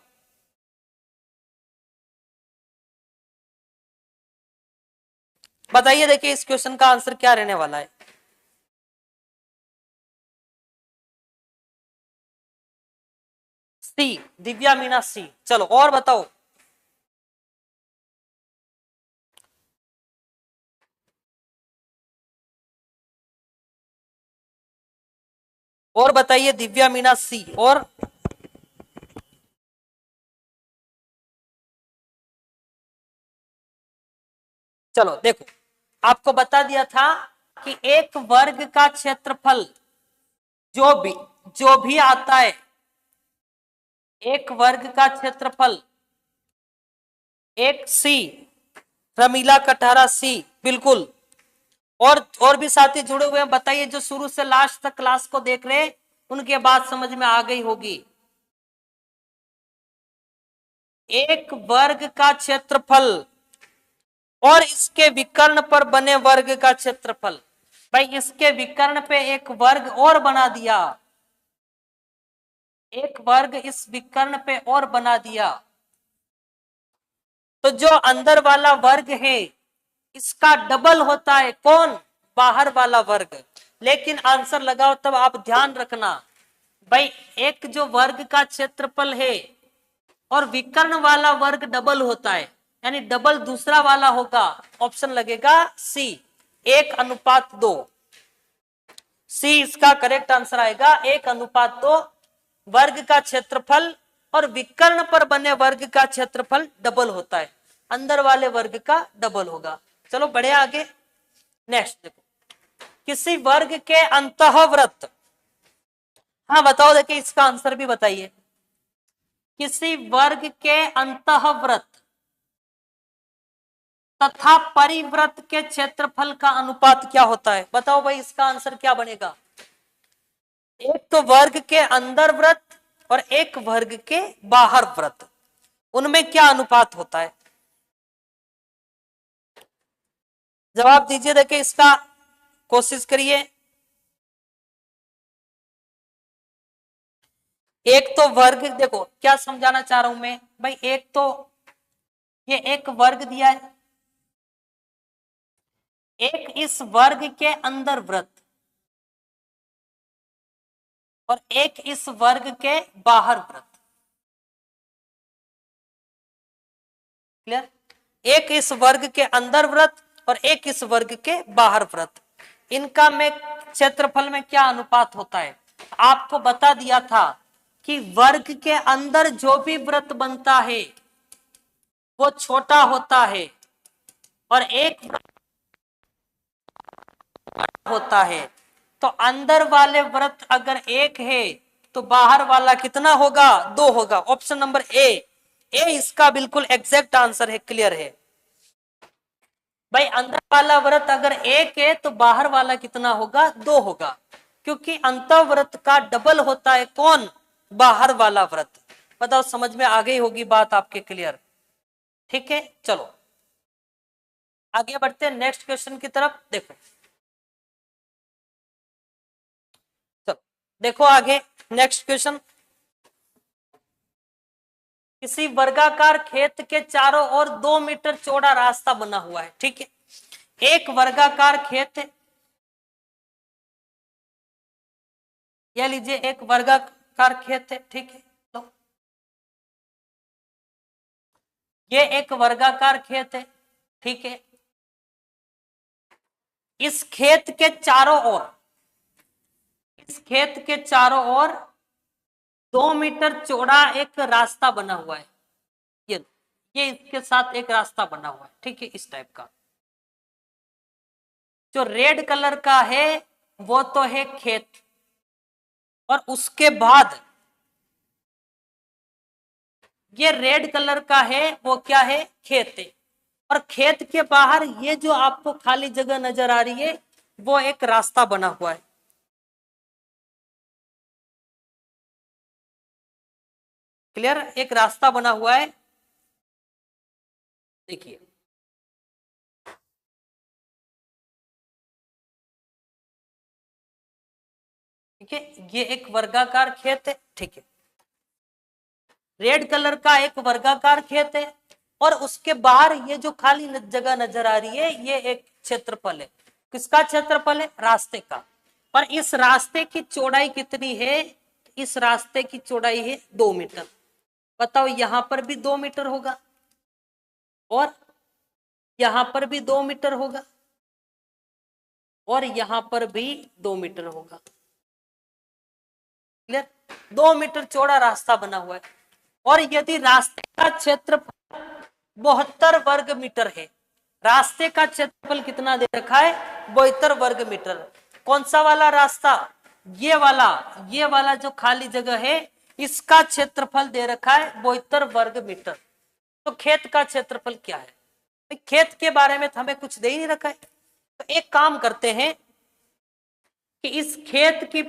बताइए। देखिए इस क्वेश्चन का आंसर क्या रहने वाला है। सी, दिव्या मीना सी। चलो और बताओ। और बताइए दिव्या मीना सी। और चलो देखो, आपको बता दिया था कि एक वर्ग का क्षेत्रफल जो भी आता है, एक वर्ग का क्षेत्रफल, एक सी, रमीला कटारा सी। बिल्कुल, और भी साथी जुड़े हुए हैं, बताइए जो शुरू से लास्ट तक क्लास को देख रहे हैं उनके बात समझ में आ गई होगी। एक वर्ग का क्षेत्रफल और इसके विकर्ण पर बने वर्ग का क्षेत्रफल, भाई इसके विकर्ण पे एक वर्ग और बना दिया, एक वर्ग इस विकर्ण पे और बना दिया, तो जो अंदर वाला वर्ग है इसका डबल होता है, कौन, बाहर वाला वर्ग। लेकिन आंसर लगाओ तब आप ध्यान रखना, भाई एक जो वर्ग का क्षेत्रफल है और विकर्ण वाला वर्ग डबल होता है, यानी डबल दूसरा वाला होगा। ऑप्शन लगेगा सी, 1:2। सी इसका करेक्ट आंसर आएगा, 1:2। वर्ग का क्षेत्रफल और विकर्ण पर बने वर्ग का क्षेत्रफल डबल होता है, अंदर वाले वर्ग का डबल होगा। चलो बढ़े आगे, नेक्स्ट देखो, किसी वर्ग के अंतःवृत्त, हाँ बताओ, देखिए इसका आंसर भी बताइए। किसी वर्ग के अंतःवृत्त तथा परिवृत्त के क्षेत्रफल का अनुपात क्या होता है, बताओ भाई इसका आंसर क्या बनेगा। एक तो वर्ग के अंदर वृत्त और एक वर्ग के बाहर वृत्त, उनमें क्या अनुपात होता है, जवाब दीजिए। देखिए इसका कोशिश करिए। एक तो वर्ग, देखो क्या समझाना चाह रहा हूं मैं भाई, एक तो ये एक वर्ग दिया है, एक इस वर्ग के अंदर वृत्त, और एक इस वर्ग के बाहर वृत्त। क्लियर? एक इस वर्ग के अंदर वृत्त और एक इस वर्ग के बाहर वृत्त, इनका में क्षेत्रफल में क्या अनुपात होता है? आपको बता दिया था कि वर्ग के अंदर जो भी वृत्त बनता है वो छोटा होता है, और एक होता है। तो अंदर वाले वृत्त अगर एक है तो बाहर वाला कितना होगा? दो होगा। ऑप्शन नंबर ए इसका बिल्कुल एग्जैक्ट आंसर है। क्लियर है भाई? अंदर वाला वृत्त अगर एक है तो बाहर वाला कितना होगा? दो होगा, क्योंकि अंतःवृत्त का डबल होता है कौन? बाहर वाला वृत्त। बताओ, समझ में आ गई होगी बात आपके? क्लियर? ठीक है, चलो आगे बढ़ते हैं नेक्स्ट क्वेश्चन की तरफ। देखो, चलो देखो आगे नेक्स्ट क्वेश्चन। किसी वर्गाकार खेत के चारों ओर 2 मीटर चौड़ा रास्ता बना हुआ है। ठीक है, एक वर्गाकार खेत है, यह लीजिए एक वर्गाकार खेत है। ठीक है, तो ये एक वर्गाकार खेत है। ठीक है, इस खेत के चारों ओर, इस खेत के चारों ओर 2 मीटर चौड़ा एक रास्ता बना हुआ है। ये इसके साथ एक रास्ता बना हुआ है। ठीक है, इस टाइप का। जो रेड कलर का है वो तो है खेत, और उसके बाद ये रेड कलर का है वो क्या है? खेत है। और खेत के बाहर ये जो आपको खाली जगह नजर आ रही है वो एक रास्ता बना हुआ है। क्लियर? एक रास्ता बना हुआ है। देखिए, ठीक है, ये एक वर्गाकार खेत है। ठीक है, रेड कलर का एक वर्गाकार खेत है, और उसके बाहर ये जो खाली जगह नजर आ रही है ये एक क्षेत्रफल है। किसका क्षेत्रफल है? रास्ते का। और इस रास्ते की चौड़ाई कितनी है? इस रास्ते की चौड़ाई है 2 मीटर। बताओ, यहां पर भी 2 मीटर होगा और यहां पर भी 2 मीटर होगा और यहां पर भी 2 मीटर होगा। क्लियर? 2 मीटर चौड़ा रास्ता बना हुआ है, और यदि रास्ते का क्षेत्रफल 72 वर्ग मीटर है, रास्ते का क्षेत्रफल कितना दे रखा है? 72 वर्ग मीटर। कौन सा वाला रास्ता? ये वाला जो खाली जगह है इसका क्षेत्रफल दे रखा है 72 वर्ग मीटर। तो खेत का क्षेत्रफल क्या है? खेत के बारे में तो हमें कुछ दे ही नहीं रखा है। तो एक काम करते हैं कि इस खेत की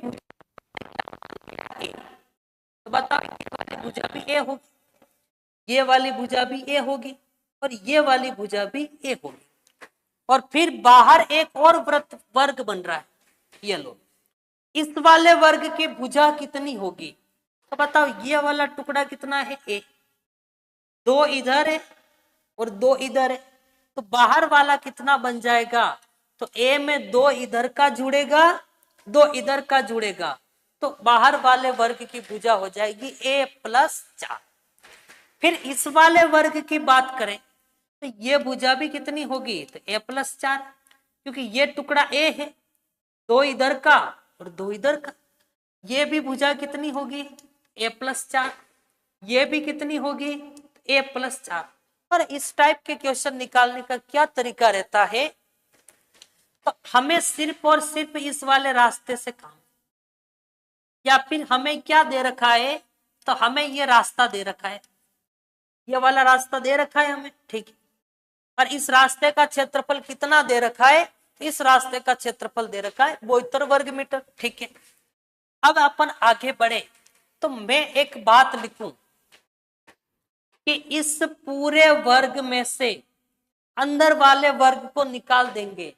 तो बताओ, ये वाली भुजा भी ए होगी, ये वाली भुजा भी ए होगी, और ये वाली भुजा भी ए होगी, और फिर बाहर एक और वृत्त वर्ग बन रहा है। ये लो, इस वाले वर्ग की भुजा कितनी होगी? तो बताओ, ये वाला टुकड़ा कितना है? ए। 2 इधर है और 2 इधर है, तो बाहर वाला कितना बन जाएगा? तो ए में 2 इधर का जुड़ेगा, 2 इधर का जुड़ेगा, तो बाहर वाले वर्ग की भुजा हो जाएगी a+4। फिर इस वाले वर्ग की बात करें तो ये भुजा भी कितनी होगी? तो a+4, क्योंकि ये टुकड़ा ए है, 2 इधर का और 2 इधर का। ये भी भुजा कितनी होगी? a+4। ये भी कितनी होगी? a+4। और इस टाइप के क्वेश्चन निकालने का क्या तरीका रहता है? तो हमें सिर्फ और सिर्फ इस वाले रास्ते से काम, या फिर हमें क्या दे रखा है? तो हमें ये रास्ता दे रखा है, ये वाला रास्ता दे रखा है हमें। ठीक है, और इस रास्ते का क्षेत्रफल कितना दे रखा है? इस रास्ते का क्षेत्रफल दे रखा है 72 वर्ग मीटर। ठीक है, अब अपन आगे बढ़े तो मैं एक बात लिखूं कि इस पूरे वर्ग में से अंदर वाले वर्ग को निकाल देंगे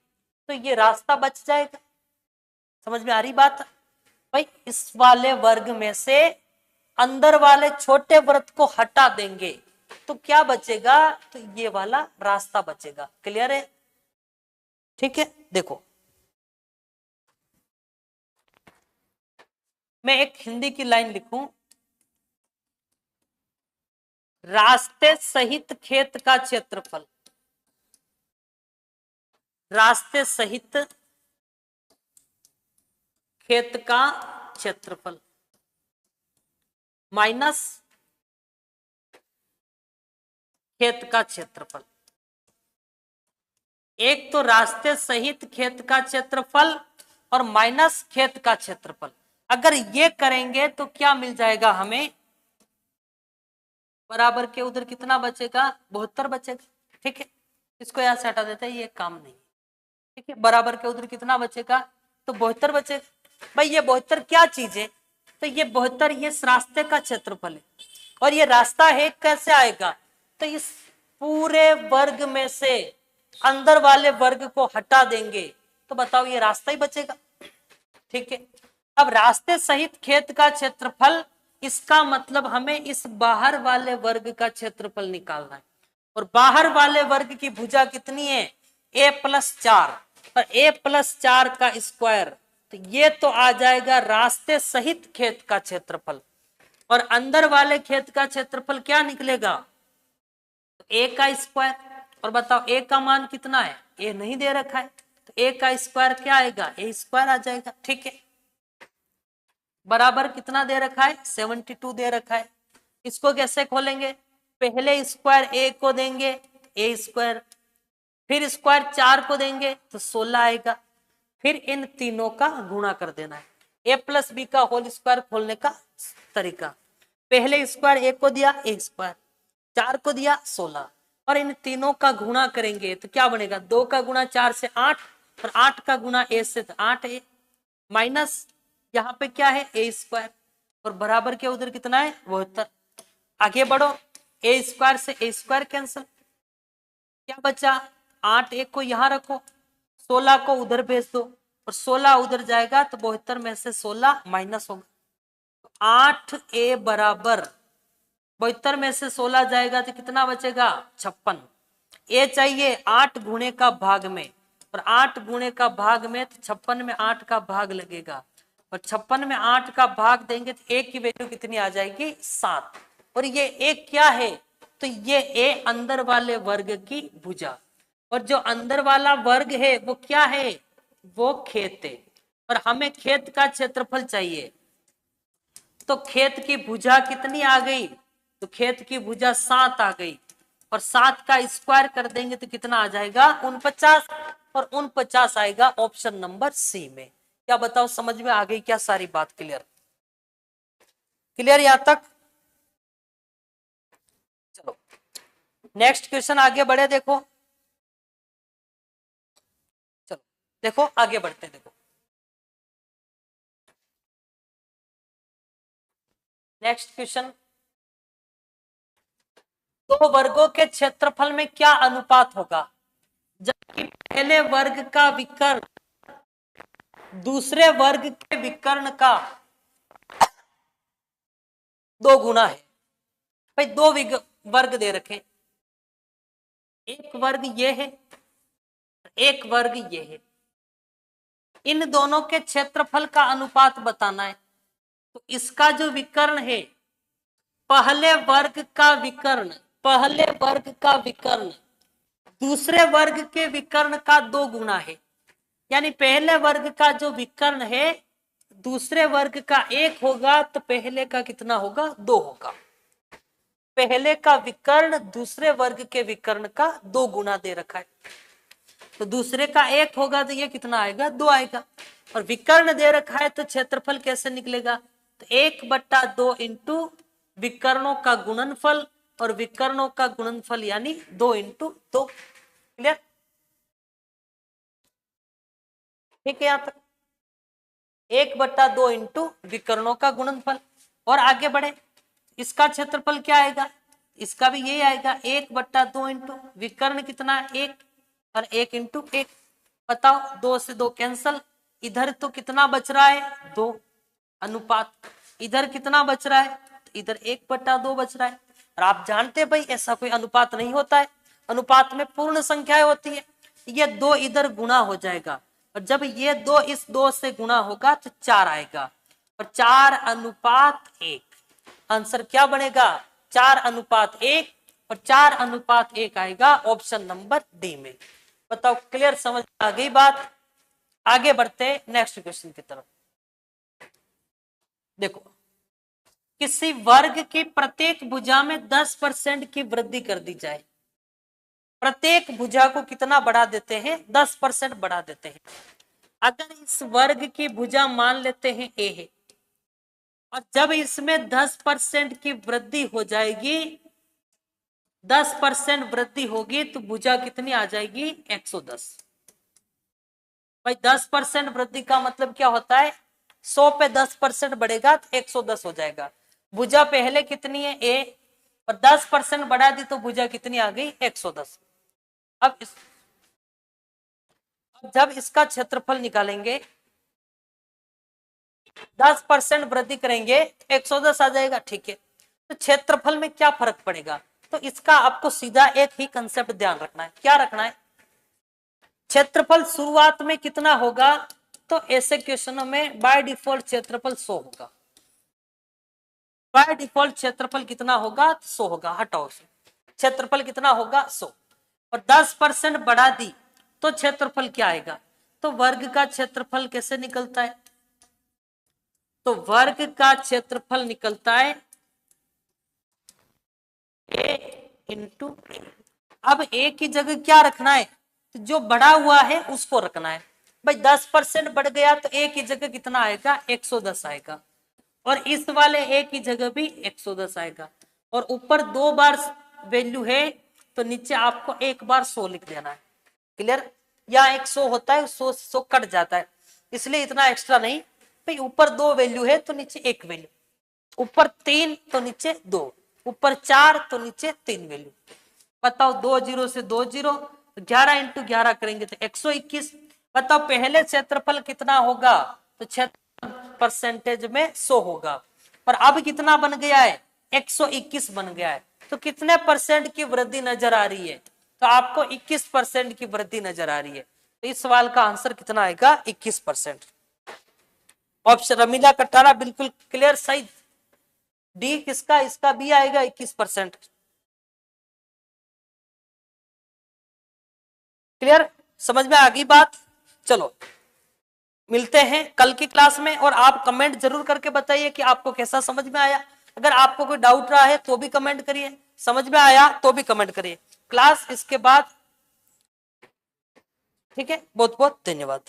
तो ये रास्ता बच जाएगा। समझ में आ रही बात भाई? इस वाले वर्ग में से अंदर वाले छोटे वृत्त को हटा देंगे तो क्या बचेगा, तो ये वाला रास्ता बचेगा। क्लियर है? ठीक है, देखो मैं एक हिंदी की लाइन लिखूं, रास्ते सहित खेत का क्षेत्रफल, रास्ते सहित खेत का क्षेत्रफल माइनस खेत का क्षेत्रफल। एक तो रास्ते सहित खेत का क्षेत्रफल और माइनस खेत का क्षेत्रफल। अगर ये करेंगे तो क्या मिल जाएगा हमें, बराबर के उधर कितना बचेगा, 72 बचेगा। ठीक है, इसको यहां से हटा देते हैं, ये काम नहीं। ठीक है, बराबर के उधर कितना बचेगा, तो 72 बचेगा। भाई ये 72 क्या चीज है, तो ये 72 ये इस रास्ते का क्षेत्रफल है। और ये रास्ता है कैसे आएगा, तो इस पूरे वर्ग में से अंदर वाले वर्ग को हटा देंगे तो बताओ ये रास्ता ही बचेगा। ठीक है, अब रास्ते सहित खेत का क्षेत्रफल, इसका मतलब हमें इस बाहर वाले वर्ग का क्षेत्रफल निकालना है। और बाहर वाले वर्ग की भुजा कितनी है, a+4 और a+4 का स्क्वायर, तो ये तो आ जाएगा रास्ते सहित खेत का क्षेत्रफल। और अंदर वाले खेत का क्षेत्रफल क्या निकलेगा, तो a का स्क्वायर। और बताओ a का मान कितना है, a नहीं दे रखा है, तो a का स्क्वायर क्या आएगा, a² आ जाएगा। ठीक है, बराबर कितना दे रखा है, 72 दे रखा है। इसको कैसे खोलेंगे, पहले स्क्वायर a को देंगे a², फिर स्क्वायर 4 को देंगे तो 16 आएगा, फिर इन तीनों का गुणा कर देना है। a+b का होल स्क्वायर खोलने का तरीका, पहले स्क्वायर a को दिया a², 4 को दिया 16 और इन तीनों का गुणा करेंगे तो क्या बनेगा, 2 का गुणा 4 से 8 और 8 का गुणा a से 8 है, माइनस यहाँ पे क्या है a² और बराबर के उधर कितना है 72। आगे बढ़ो, a² से a² कैंसिल, क्या बचा 8, 1 को यहाँ रखो, 16 को उधर भेज दो और 16 उधर जाएगा तो 72 में से 16 माइनस होगा। 8a बराबर 72 में से 16 जाएगा तो कितना बचेगा 56। ए चाहिए 8 गुणे का भाग में, और 8 गुणे का भाग में तो 56 में 8 का भाग लगेगा और 56 में 8 का भाग देंगे तो ए की वैल्यू कितनी आ जाएगी 7। और ये ए क्या है, तो ये ए अंदर वाले वर्ग की भुजा, और जो अंदर वाला वर्ग है वो क्या है, वो खेत है। और हमें खेत का क्षेत्रफल चाहिए, तो खेत की भुजा कितनी आ गई, तो खेत की भुजा 7 आ गई और 7 का स्क्वायर कर देंगे तो कितना आ जाएगा 49 और 49 आएगा ऑप्शन नंबर सी में। क्या बताओ समझ में आ गई क्या सारी बात, क्लियर? क्लियर यहां तक? चलो नेक्स्ट क्वेश्चन आगे बढ़े, देखो चलो देखो आगे बढ़ते, देखो नेक्स्ट क्वेश्चन, दो वर्गों के क्षेत्रफल में क्या अनुपात होगा जबकि पहले वर्ग का विकर्ण दूसरे वर्ग के विकर्ण का 2 गुना है। भाई 2 वर्ग दे रखे, एक वर्ग ये है एक वर्ग ये है, इन दोनों के क्षेत्रफल का अनुपात बताना है। तो इसका जो विकर्ण है, पहले वर्ग का विकर्ण दूसरे वर्ग के विकर्ण का 2 गुना है, यानी पहले वर्ग का जो विकर्ण है दूसरे वर्ग का 1 होगा तो पहले का कितना होगा 2 होगा। पहले का विकर्ण दूसरे वर्ग के विकर्ण का 2 गुना दे रखा है, तो दूसरे का 1 होगा तो ये कितना आएगा 2 आएगा। और विकर्ण दे रखा है तो क्षेत्रफल कैसे निकलेगा, तो 1/2 इंटू विकर्णों का गुणनफल, और विकर्णों का गुणनफल यानी 2 इंटू 2। क्लियर? ठीक है, यहां तक 1/2 इंटू विकर्णों का गुणनफल। और आगे बढ़े, इसका क्षेत्रफल क्या आएगा, इसका भी यही आएगा 1/2 इंटू विकर्ण कितना है 1 और 1 इंटू 1। बताओ 2 से 2 कैंसल, इधर तो कितना बच रहा है 2 अनुपात, इधर कितना बच रहा है तो इधर 1/2 बच रहा है। और आप जानते हैं भाई ऐसा कोई अनुपात नहीं होता है, अनुपात में पूर्ण संख्याएं होती है। ये 2 इधर गुणा हो जाएगा और जब ये 2 इस 2 से गुणा होगा तो 4 आएगा और 4:1। आंसर क्या बनेगा? 4:1 और 4:1 आएगा ऑप्शन नंबर डी में। बताओ क्लियर, समझ आ गई बात? आगे बढ़ते हैं नेक्स्ट क्वेश्चन की तरफ। देखो, किसी वर्ग की प्रत्येक भुजा में 10% की वृद्धि कर दी जाए। प्रत्येक भुजा को कितना बढ़ा देते हैं? 10% बढ़ा देते हैं। अगर इस वर्ग की भुजा मान लेते हैं ए है और जब इसमें 10% की वृद्धि हो जाएगी, 10% वृद्धि होगी तो भुजा कितनी आ जाएगी? 110। भाई 10% वृद्धि का मतलब क्या होता है? 100 पे 10% बढ़ेगा तो 110 हो जाएगा। भुजा पहले कितनी है? ए, और 10% बढ़ा दी तो भुजा कितनी आ गई? 110। अब जब इसका क्षेत्रफल निकालेंगे, 10% वृद्धि करेंगे 110 आ जाएगा, ठीक है। तो क्षेत्रफल में क्या फर्क पड़ेगा? तो इसका आपको सीधा एक ही कंसेप्ट ध्यान रखना है। क्या रखना है? क्षेत्रफल शुरुआत में कितना होगा? तो ऐसे क्वेश्चनों में बाय डिफॉल्ट क्षेत्रफल 100 होगा। बाय डिफॉल्ट क्षेत्रफल कितना होगा? 100 होगा। हटाओ से, क्षेत्रफल कितना होगा? 100। और 10% बढ़ा दी तो क्षेत्रफल क्या आएगा? तो वर्ग का क्षेत्रफल कैसे निकलता है? तो वर्ग का क्षेत्रफल निकलता है a इंटू। अब a की जगह क्या रखना है? तो जो बढ़ा हुआ है उसको रखना है। भाई 10% बढ़ गया तो a की जगह कितना आएगा? 110 आएगा। और इस वाले a की जगह भी 110 आएगा। और ऊपर 2 बार वैल्यू है तो नीचे आपको एक बार 100 लिख देना है। क्लियर? या 100 होता है, 100 कट जाता है, इसलिए इतना एक्स्ट्रा नहीं। भाई ऊपर 2 वैल्यू है तो नीचे 1 वैल्यू, ऊपर 3 तो नीचे 2, ऊपर 4 तो नीचे 3 वैल्यू। बताओ 2 0 से 2 0, 11 इंटू 11 करेंगे तो 121। बताओ पहले क्षेत्रफल कितना होगा? तो क्षेत्र परसेंटेज में 100 होगा, पर अब कितना बन गया है? 121 बन गया है। तो कितने परसेंट की वृद्धि नजर आ रही है? तो आपको 21% की वृद्धि नजर आ रही है। तो इस सवाल का आंसर कितना आएगा? 21%। ऑप्शन रमीला कटारा बिल्कुल क्लियर, सही। डी किसका? इसका बी आएगा 21%। क्लियर, समझ में आ गई बात? चलो मिलते हैं कल की क्लास में और आप कमेंट जरूर करके बताइए कि आपको कैसा समझ में आया। अगर आपको कोई डाउट रहा है तो भी कमेंट करिए, समझ में आया तो भी कमेंट करिए। क्लास इसके बाद, ठीक है। बहुत बहुत धन्यवाद।